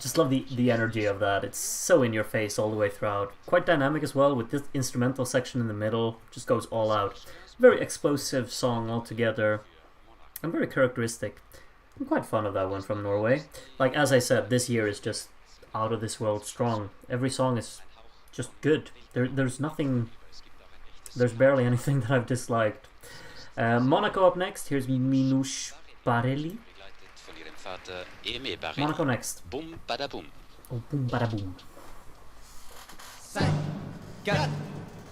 Just love the energy of that. It's so in your face all the way throughout. Quite dynamic as well, with this instrumental section in the middle. Just goes all out. Very explosive song altogether. And very characteristic. I'm quite fond of that one from Norway. Like, as I said, this year is just out of this world strong. Every song is just good. There's nothing... There's barely anything that I've disliked. Monaco up next. Here's Minouche Barelli. Monaco next. Boom, bada boom. Oh, boom, bada boom. 5, 4,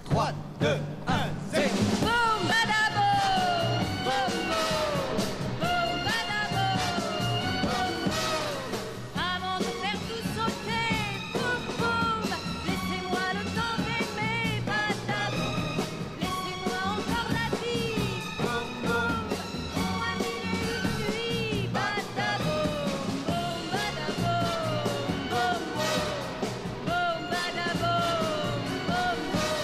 3, 2, 1, 0. Boom, bada boom, boom, boom, boom, bada boom, boom, boom. Avant de faire tout sauter, boum, boum, laissez-moi le temps d'aimer, bada boum. Laissez-moi encore la vie, boum, boum. Moi mille et une nuits, bada boum, boum, bada boum, boum, boum, boum, bada boum, boum, boum.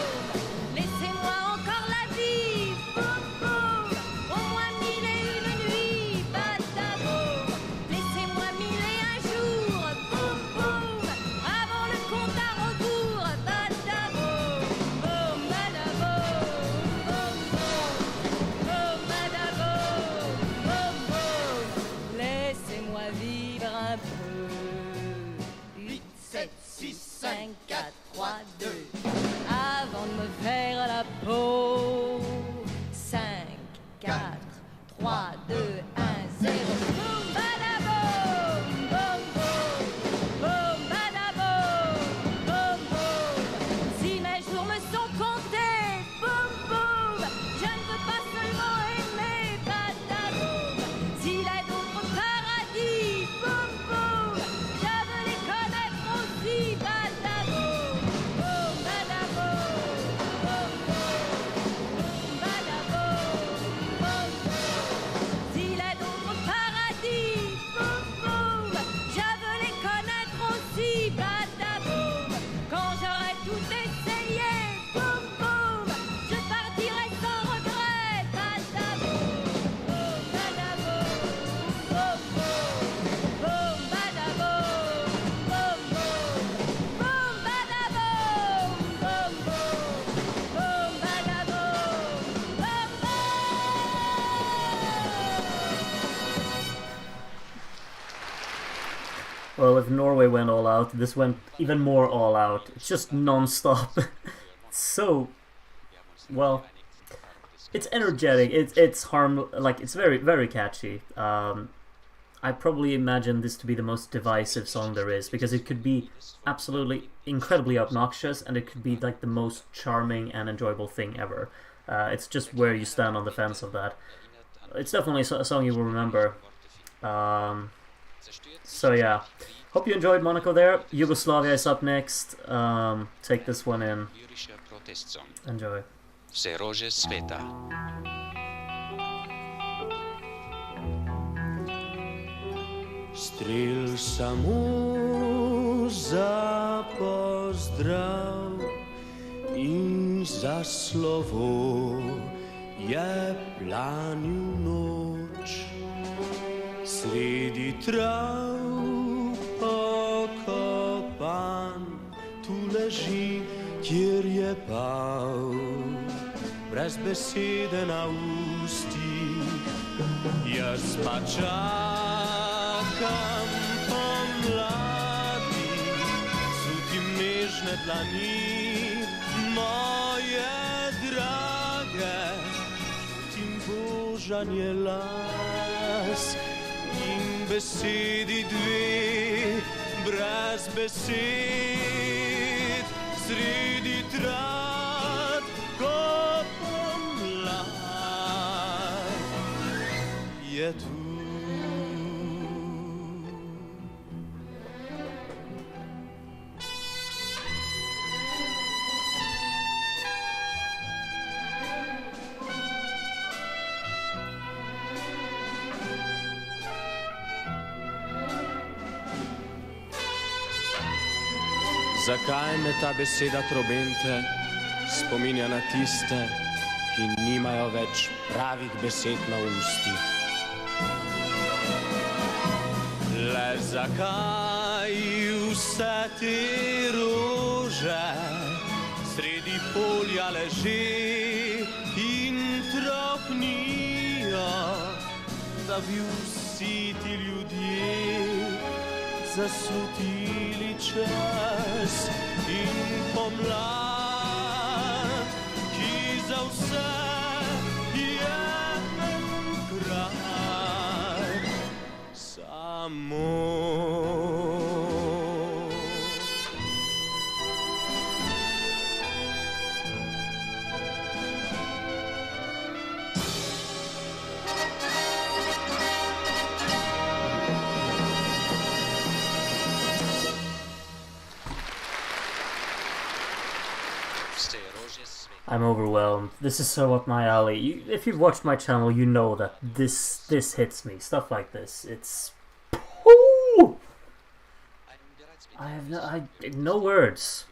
Laissez-moi encore la vie, boum, boum. Au moins mille et une nuits, bada boum. Laissez-moi mille et un jours, boum, boum. Avant le compte à rebours, bada boum, boum, bada boum, boum, boum. Boum, bada boum, boum, boum. Laissez-moi vivre un peu. 8, 7, 6, 5, 4, 3, 2. Avant de me faire la peau. 5, 4, 3, 2, 1, 0. Boum, bada boum, boum, boum. Boum, bada boum, boum, boum. Si mes jours me sont comptés, boum, boum. Je ne veux pas seulement aimer, bada boum. S'il a d'autres paradis, boum, boum. Je veux les connaître aussi, bada boum. Boum, bada boum, boum, boum. Bada boum, boum, boum. S'il a d'autres paradis, boum, boum. Je veux les connaître aussi, bada boum. Quand j'aurai tout essayé, boum, boum. Je partirai sans regret, bada boum. Boum, bada boum, boum, boum. Boum, bada boum, boum, boum. Boum, bada boum, boum, boum. Boum, bada boum, boum, boum. Well, if Norway went all out, this went even more all out. It's just non-stop. It's so... Well... It's energetic, it's it's very, very catchy. I probably imagine this to be the most divisive song there is, because it could be absolutely incredibly obnoxious, and it could be like the most charming and enjoyable thing ever. It's just where you stand on the fence of that. It's definitely a song you will remember. So yeah, hope you enjoyed Monaco there. Yugoslavia is up next. Take this one in. Enjoy. Se rože sveta. Strel samo za pozdrav in za slovo je planil noč. Sredi trav pokopan, tu leži, kjer je pal, brez besede na ustih. Jaz pa čakam pomladi, čutim nežne dlani moje drage, čutim božanje las in besedi dve, brez besed, sredi trav ko pomlad je tu. Zakaj me ta beseda trobente spominja na tiste, ki nimajo več pravih besed na ustih? Le zakaj vse te rože sredi polja leže in tropnijo, da bi vsi ti ljudje zaslutili čas in pomlad, ki za vse je kraj samo. I'm overwhelmed. This is so up my alley. If you've watched my channel, you know that this hits me. Stuff like this. It's... Ooh! I have no words.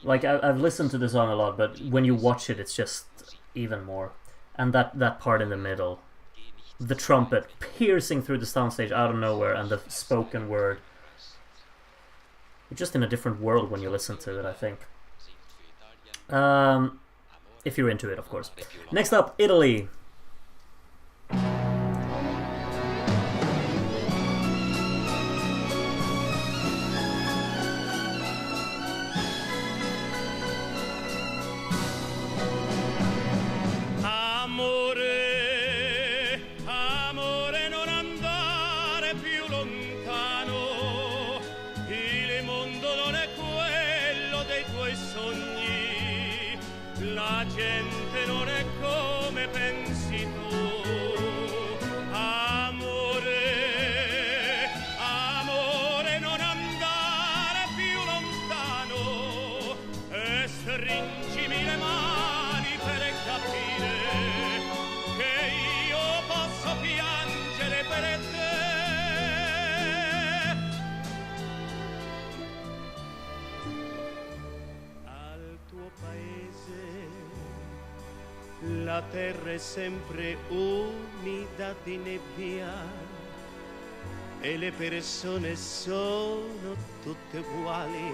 Like, I've listened to the song a lot, but when you watch it, it's just even more. And that part in the middle. The trumpet piercing through the soundstage out of nowhere, and the spoken word. You're just in a different world when you listen to it, I think. If you're into it, of course. Next up, Italy. La terra è sempre umida di nebbia e le persone sono tutte uguali,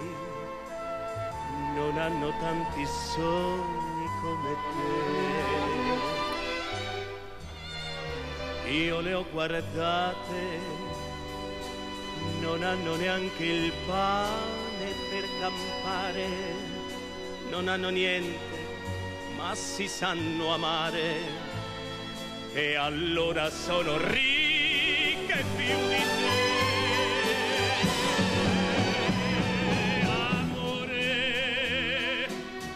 non hanno tanti sogni come te. Io le ho guardate, non hanno neanche il pane per campare, non hanno niente, ma si sanno amare, e allora sono ricche più di te. Amore,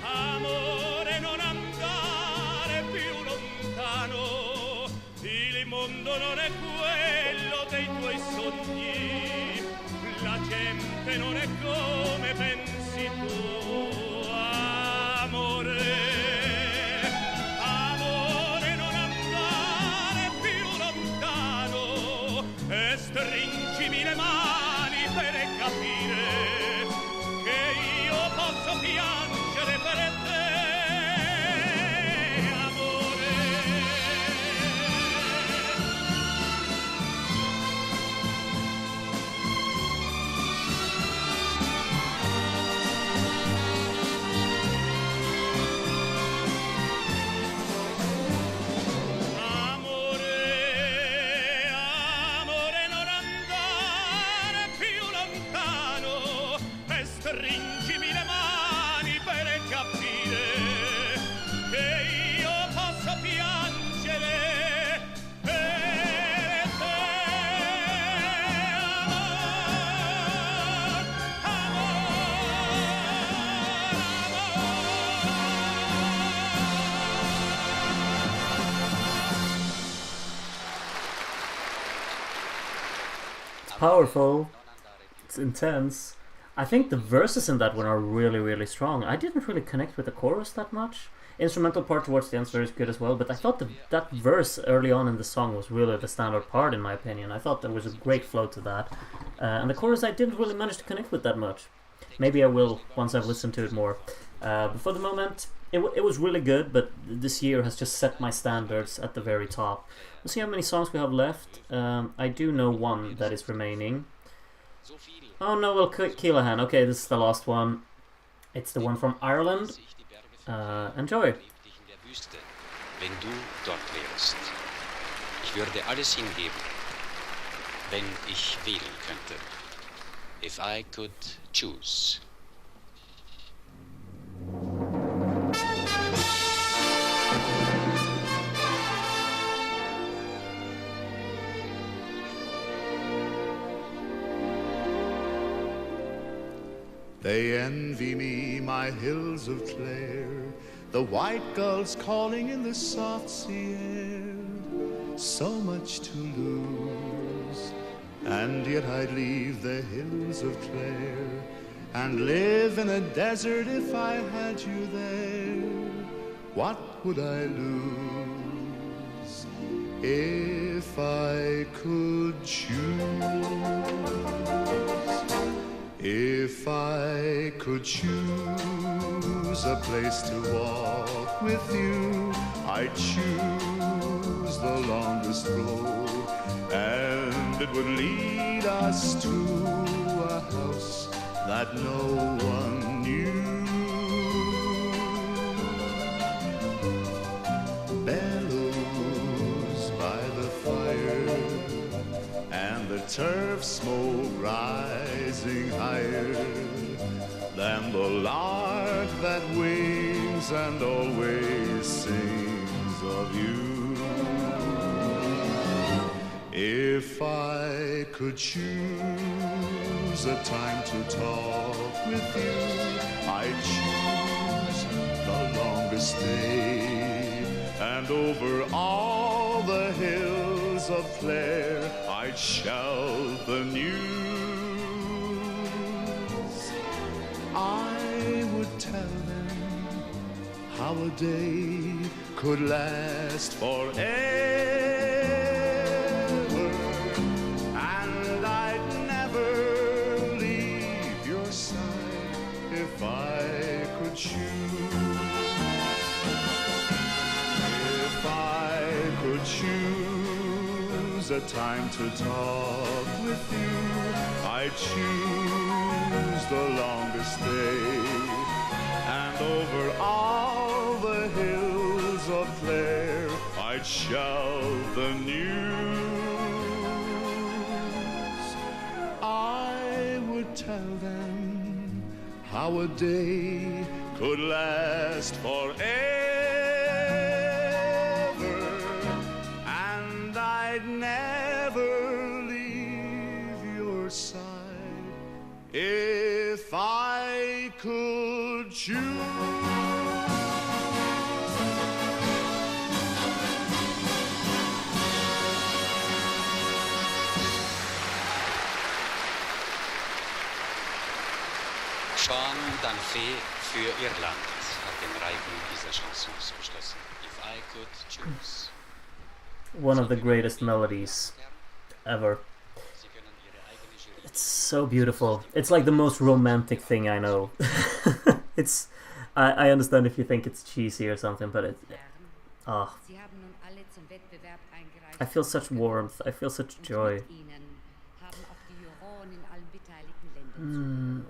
amore, non andare più lontano, il mondo non è quello dei tuoi sogni, la gente non è come pensi tu. Amore, stringimi le mani per capire powerful. It's intense. I think the verses in that one are really, really strong. I didn't really connect with the chorus that much. Instrumental part towards the end is very good as well, but I thought that verse early on in the song was really the standard part in my opinion. I thought there was a great flow to that. And the chorus I didn't really manage to connect with that much. Maybe I will once I've listened to it more. But for the moment, it was really good, but this year has just set my standards at the very top. We'll see how many songs we have left. I do know one that is remaining. Oh no, well, Keelahan. Okay, this is the last one. It's the one from Ireland. Enjoy. Wenn du dort wärst. Ich würde alles hingeben, wenn ich wählen könnte. If I could choose. They envy me, my hills of Clare, the white gulls calling in the soft sea air. So much to lose, and yet I'd leave the hills of Clare and live in a desert if I had you there. What would I lose if I could choose? If I could choose a place to walk with you, I'd choose the longest road, and it would lead us to a house that no one knew. Bellows by the fire, and the turf smoke rising higher than the lark that wings and always sings of you. If I could choose a time to talk with you, I'd choose the longest day, and over all the hills of Clare I'd shout the news. I would tell them how a day could last forever, and I'd never leave your side if I could choose. If I could choose a time to talk with you, I'd choose the longest day, and over all the hills of Clare I'd shout the news. I would tell them how a day could last forever, and I'd never leave your side if I could choose. Sean Dunphy für Irland hat den Reigen dieser Chansons beschlossen. If I could choose. One of the greatest melodies ever. It's so beautiful. It's like the most romantic thing I know. It's. I understand if you think it's cheesy or something, but it. Ah. I feel such warmth. I feel such joy.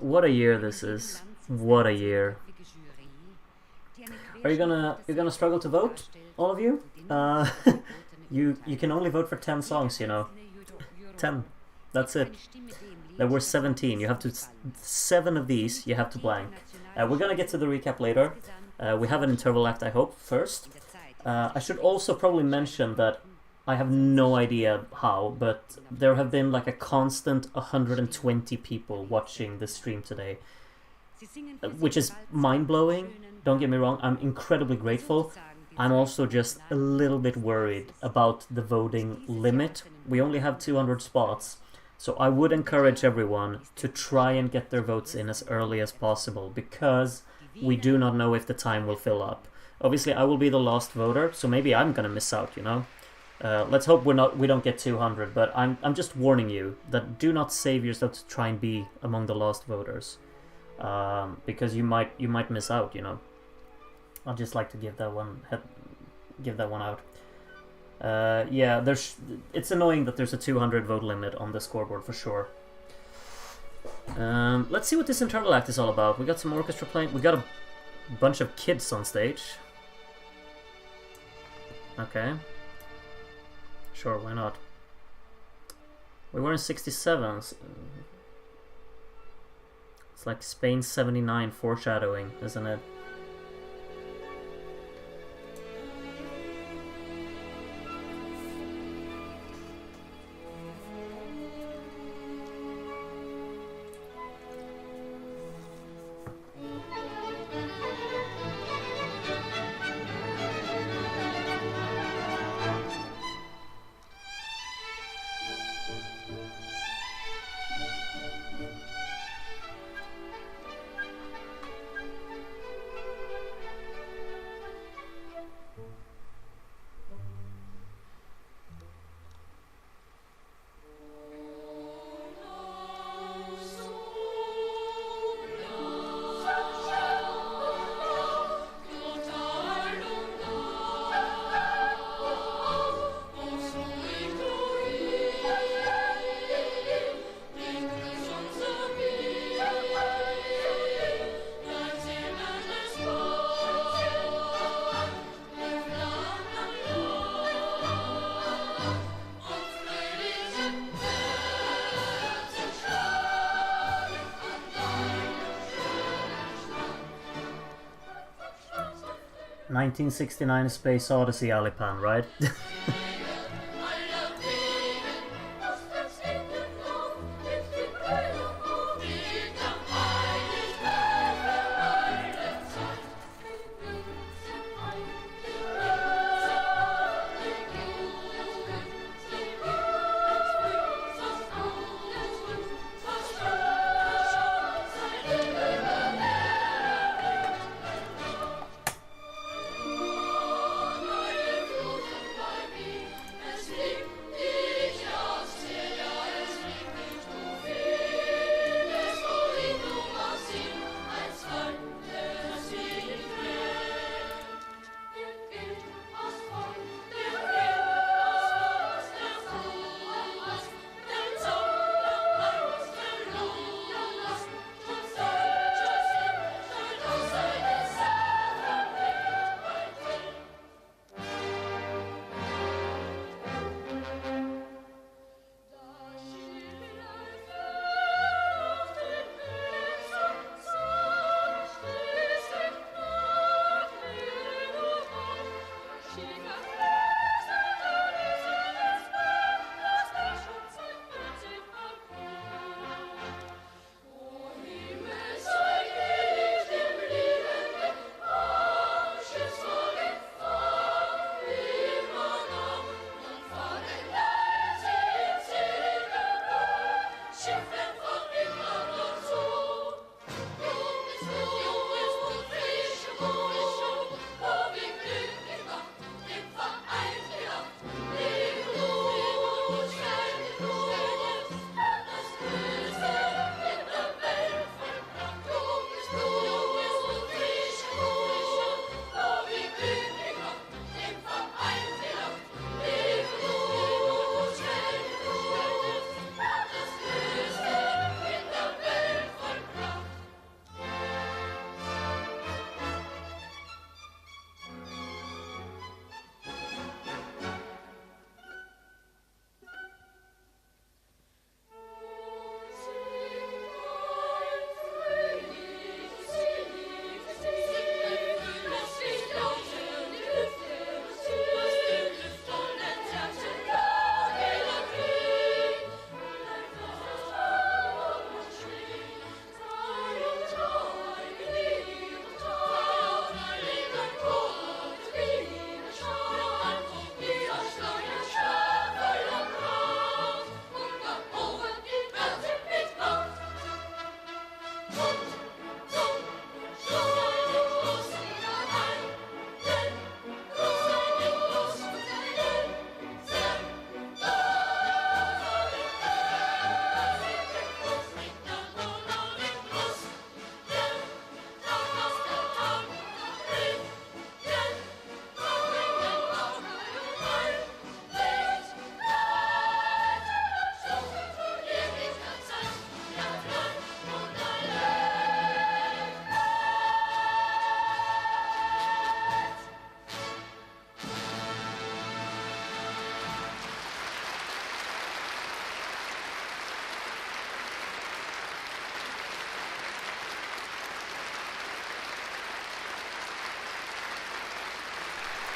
What a year this is. What a year. Are you're gonna struggle to vote, all of you? You can only vote for 10 songs, you know. 10. That's it. There were 17. You have to 7 of these you have to blank. We're gonna get to the recap later. We have an interval act, I hope, first. I should also probably mention that I have no idea how, but there have been like a constant 120 people watching the stream today, which is mind-blowing. Don't get me wrong, I'm incredibly grateful. I'm also just a little bit worried about the voting limit. We only have 200 spots, So I would encourage everyone to try and get their votes in as early as possible, because we do not know if the time will fill up. Obviously, I will be the last voter, so maybe I'm gonna miss out, you know? Let's hope we don't get 200, but I'm just warning you that do not save yourself to try and be among the last voters, because you might miss out, you know? I'd just like to give that one out. Yeah, it's annoying that there's a 200 vote limit on the scoreboard for sure. Let's see what this internal act is all about. We got some orchestra playing. We got a bunch of kids on stage. Okay. Sure, why not? We were in 67. It's like Spain 79 foreshadowing, isn't it? ...1969 Space Odyssey, Alipan, right?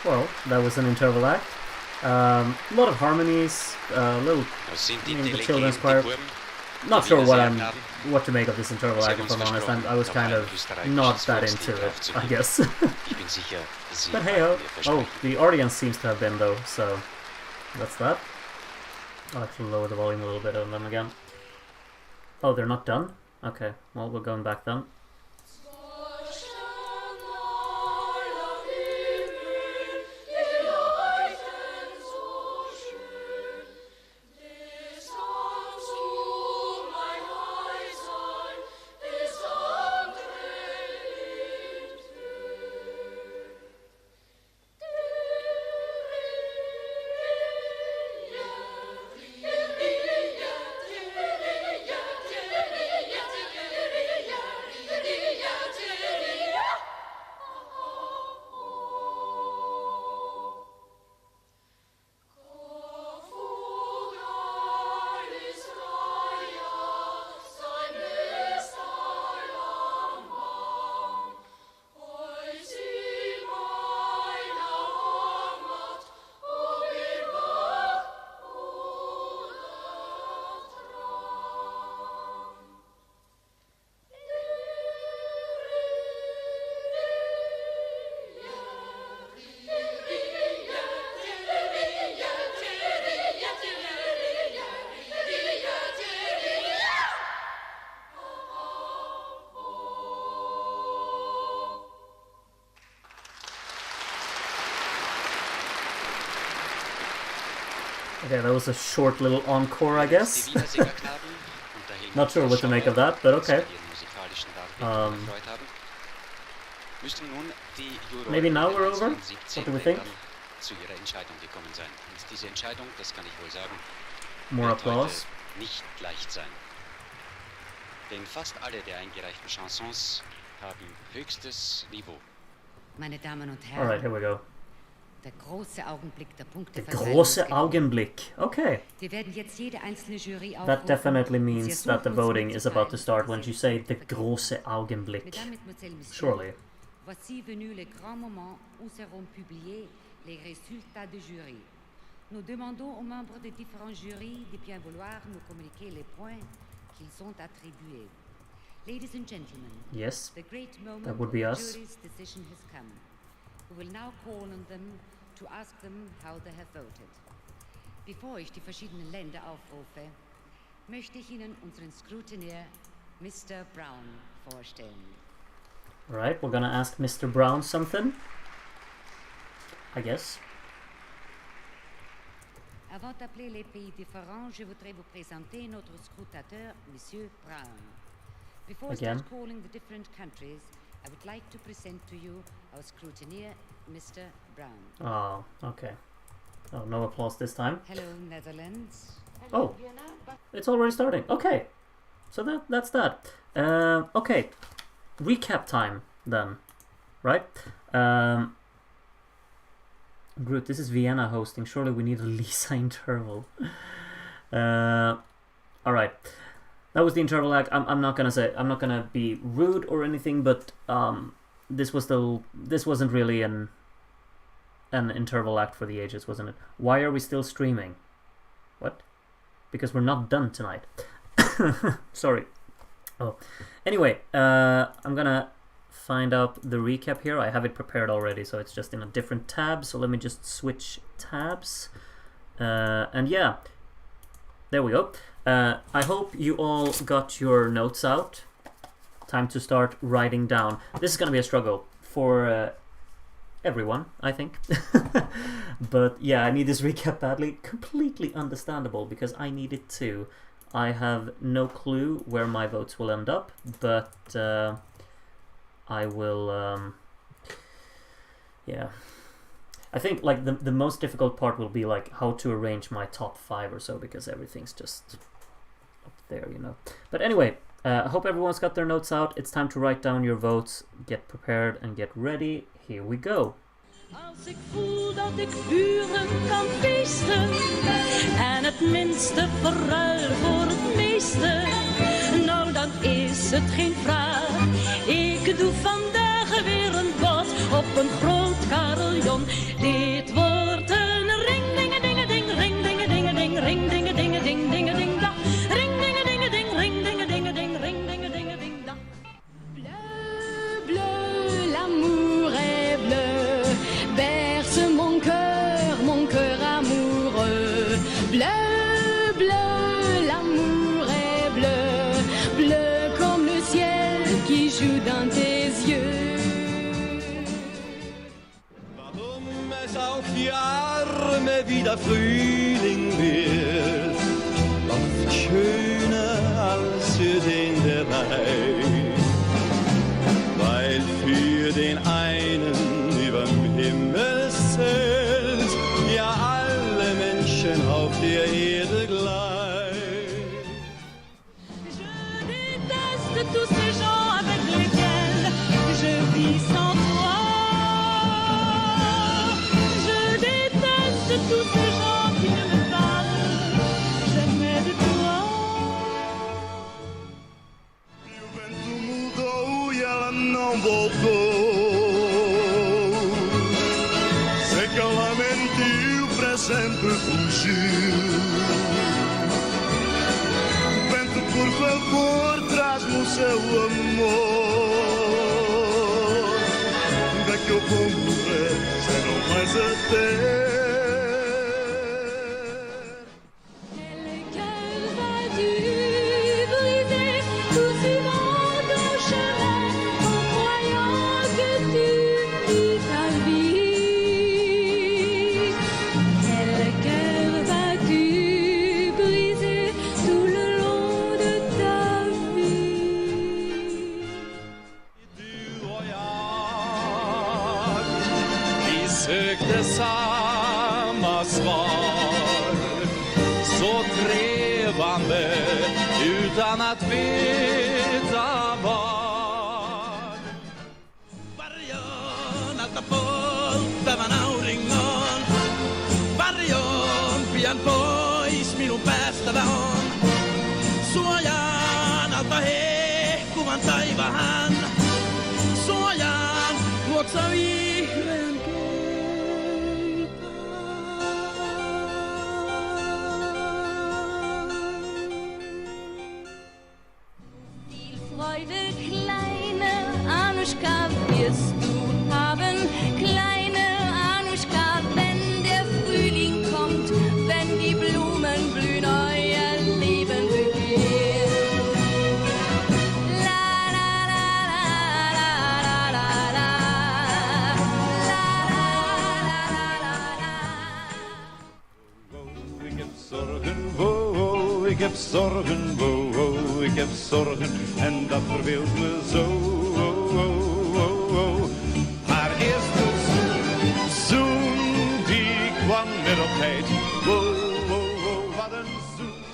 Well, that was an interval act. A lot of harmonies, little the children's choir. Not sure what to make of this interval act, if I'm honest. I was kind of not that into it, I guess. But hey-ho. Oh, the audience seems to have been though, so that's that. I'll actually lower the volume a little bit on them again. Oh, they're not done? Okay, well, we're going back then. Okay, that was a short little encore, I guess. Not sure what to make of that, but okay. Maybe now we're over? What do we think? More applause. Denn fast alle der eingereichten Chansons haben höchstes Niveau. Meine Damen und Herren. Alright, here we go. Der große Augenblick der Der große Augenblick. Okay. Wir werden jetzt jede einzelne Jury That definitely means that the voting is about to start when you say the große Augenblick. Surely. Voici venu le grand moment où seront publiés les résultats de jury. Nous demandons aux membres des différents jurys de bien vouloir nous communiquer les points qu'ils ont attribués. Ladies and gentlemen, yes, the great moment that would be of us. the jury's decision has come. We will now call on them to ask them how they have voted. Bevor ich die verschiedenen Länder aufrufe, möchte ich Ihnen unseren Scrutineer Mr. Brown vorstellen. Alright, we're gonna ask Mr. Brown something. I guess. Avant d'appeler les pays différents, je voudrais vous présenter notre scrutateur, Monsieur Brown. Before I start calling the different countries, I would like to present to you our scrutineer, Mr. Brown. Oh, okay. Oh, no applause this time. Hello, Netherlands. Oh, it's already starting. Okay, so that's that. Okay, recap time then, right? Groot, this is Vienna hosting. Surely we need a Lisa interval. All right. That was the interval act. I'm not gonna be rude or anything, but this wasn't really an interval act for the ages, wasn't it? Why are we still streaming? What? Because we're not done tonight. Sorry. Oh. Anyway, I'm gonna find out the recap here. I have it prepared already, so it's just in a different tab. So let me just switch tabs. And yeah, there we go. I hope you all got your notes out. Time to start writing down. This is going to be a struggle for everyone, I think. But yeah, I need this recap badly. Completely understandable, because I need it too. I have no clue where my votes will end up, but I will... yeah. I think like the most difficult part will be like how to arrange my top 5 or so, because everything's just up there, you know. But anyway, I hope everyone's got their notes out. It's time to write down your votes. Get prepared and get ready. Here we go. Als ik voel dat ik uren kan feesten en het minste verruil voor het meeste, nou dan is het geen vraag. Ik doe vandaag weer een bos op een groot carillon. Bleu, bleu, l'amour est bleu, bleu comme le ciel qui joue dans tes yeux. Warum es auf die Arme wieder Frühling wird, oft schöner als für den der weiß, weil für den einen überm Himmelszelt ja alle Menschen auf der Erde gleich. Je déteste tous ces gens avec lesquels je vis sans toi. Je déteste tous ces gens qui ne me parlent jamais de toi. E o vento mudou e ela não voltou. Sei que ela mentiu, para sempre fugiu. Vento, por favor, traz-me o seu amor. Onde é que eu vou morrer sem não mais a ter? Quel cœur vas-tu briser tout suivant ton chemin en croyant que tu vis ta vie? Quel cœur vas-tu briser tout le long de ta vie? Du och jag, vi sökte samma svar, så trevande utan att veta var. Varjon alta polta van auringon, varjon pian pois minun päästävän. Suojaan alta hehkuvan taivahan, suojaan luoksa vihreän Viel Freude, kleine Anuschka, wirst du haben, kleine Anuschka, wenn der Frühling kommt, wenn die Blumen blühen, euer Leben beginnt. La la la la la la la la la la la la. Ik heb zorgen, wow, ik heb zorgen, wow, ik heb zorgen en dat verveelt me zo. Haar eerste zoen, die kwam net op tijd. Wow, wat een zoen.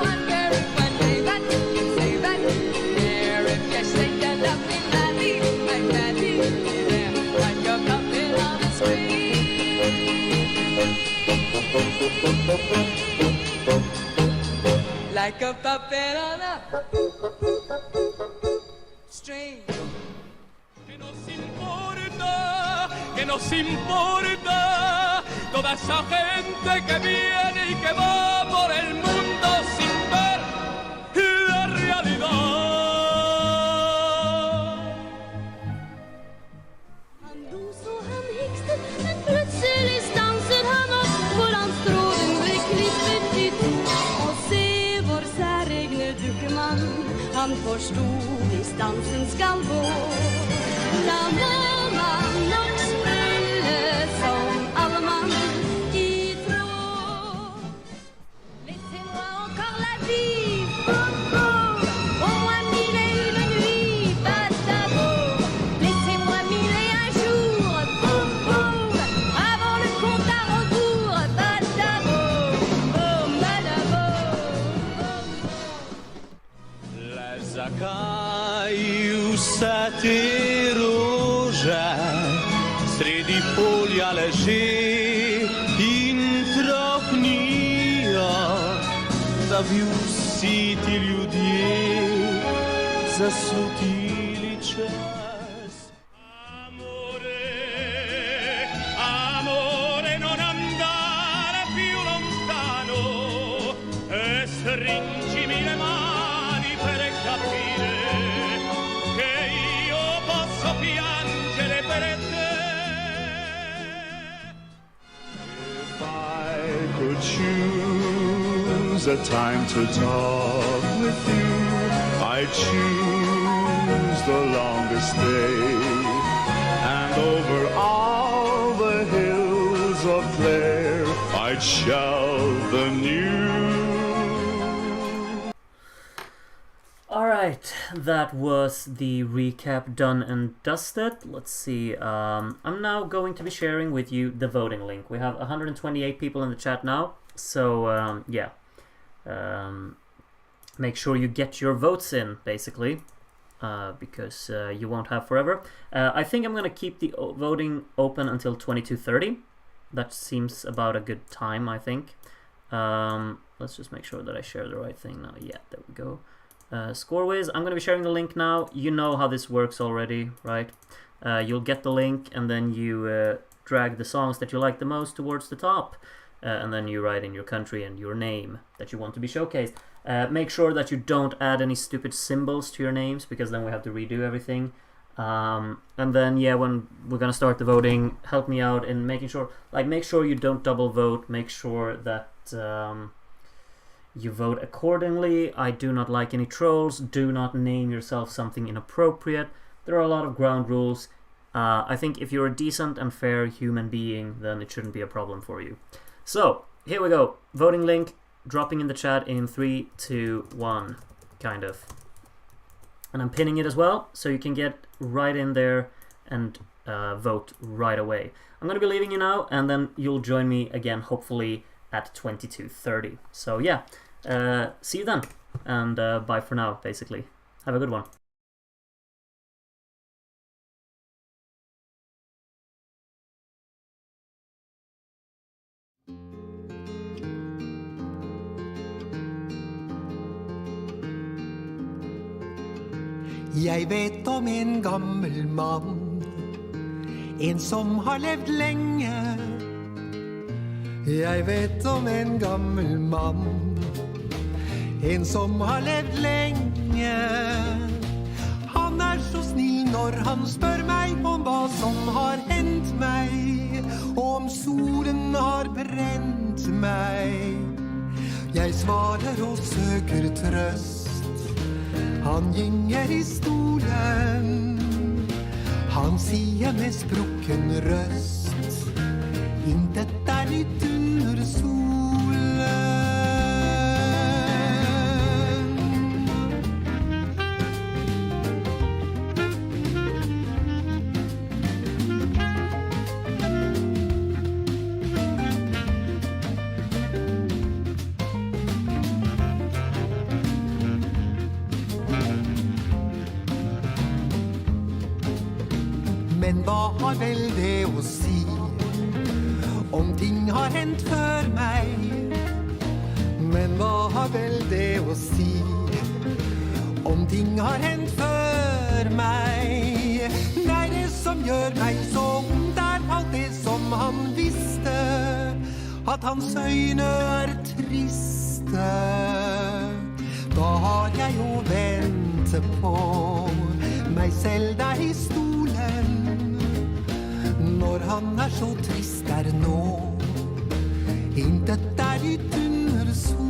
Wonder if one day that you can say that. There if you shake that up in valley, my valley, there like a puppet on a string. Like a puppet on a string. Que nos importa toda esa gente que viene y que va por el mundo sin ver la realidad. Han dos och han hikste, men plötsligt stanser han upp på landstråden vid klippet ditt. Och se vår säregne dukeman, han förstod distansen skall gå. La man och spille som all man ifrån. Laissez-moi encore la vie, au moins mille et une nuits, badabo. Laissez-moi mille et un jours, avant le compte à rebours, badabo, badabo. Zakaju sa ti ruža, sredi polja leži in trohnijo, da bi vsi ti ljudje zaslutili čas. Amore, non andare più lontano e stringimi le mani per capire che io posso piangere per te. would choose a time to talk with you. I'd choose the longest day, and over all the hills of Clare I'd shout the news. Alright, that was the recap done and dusted. Let's see, I'm now going to be sharing with you the voting link. We have 128 people in the chat now, so yeah. Make sure you get your votes in, basically, because you won't have forever. I think I'm going to keep the voting open until 22:30. That seems about a good time, I think. Let's just make sure that I share the right thing now. Yeah, there we go. ScoreWiz, I'm going to be sharing the link now. You know how this works already, right? You'll get the link, and then you drag the songs that you like the most towards the top. And then you write in your country and your name that you want to be showcased. Make sure that you don't add any stupid symbols to your names, because then we have to redo everything. And then, yeah, when we're gonna start the voting, help me out in making sure, like, make sure you don't double vote. Make sure that you vote accordingly. I do not like any trolls. Do not name yourself something inappropriate. There are a lot of ground rules. I think if you're a decent and fair human being, then it shouldn't be a problem for you. So, here we go. Voting link dropping in the chat in 3, 2, 1, kind of. And I'm pinning it as well, so you can get right in there and vote right away. I'm going to be leaving you now, and then you'll join me again, hopefully, at 22:30. So, yeah, see you then, and bye for now, basically. Have a good one. Jeg vet om en gammel mann, en som har levd lenge. Jeg vet om en gammel mann, en som har levd lenge. Han så snill når han spør meg om hva som har hendt meg, og om solen har brent meg. Jeg svarer og søker trøst. Han gynger I stolen. Han sier med sprukken røst: intet nytt under solen. Men hva har vel det å si om ting har hendt før meg? Men hva har vel det å si om ting har hendt før meg? Nei, det som gjør meg så ondt alt det som han visste, at hans øyne triste. Da har jeg å vente på meg selv der I stolen. Når han så trist nå, intet nytt under solen.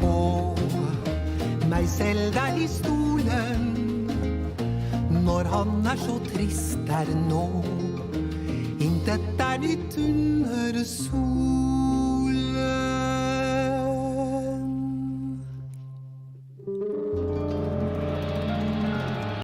På meg selv der I stolen. Når han så trist nå, intet nytt under solen.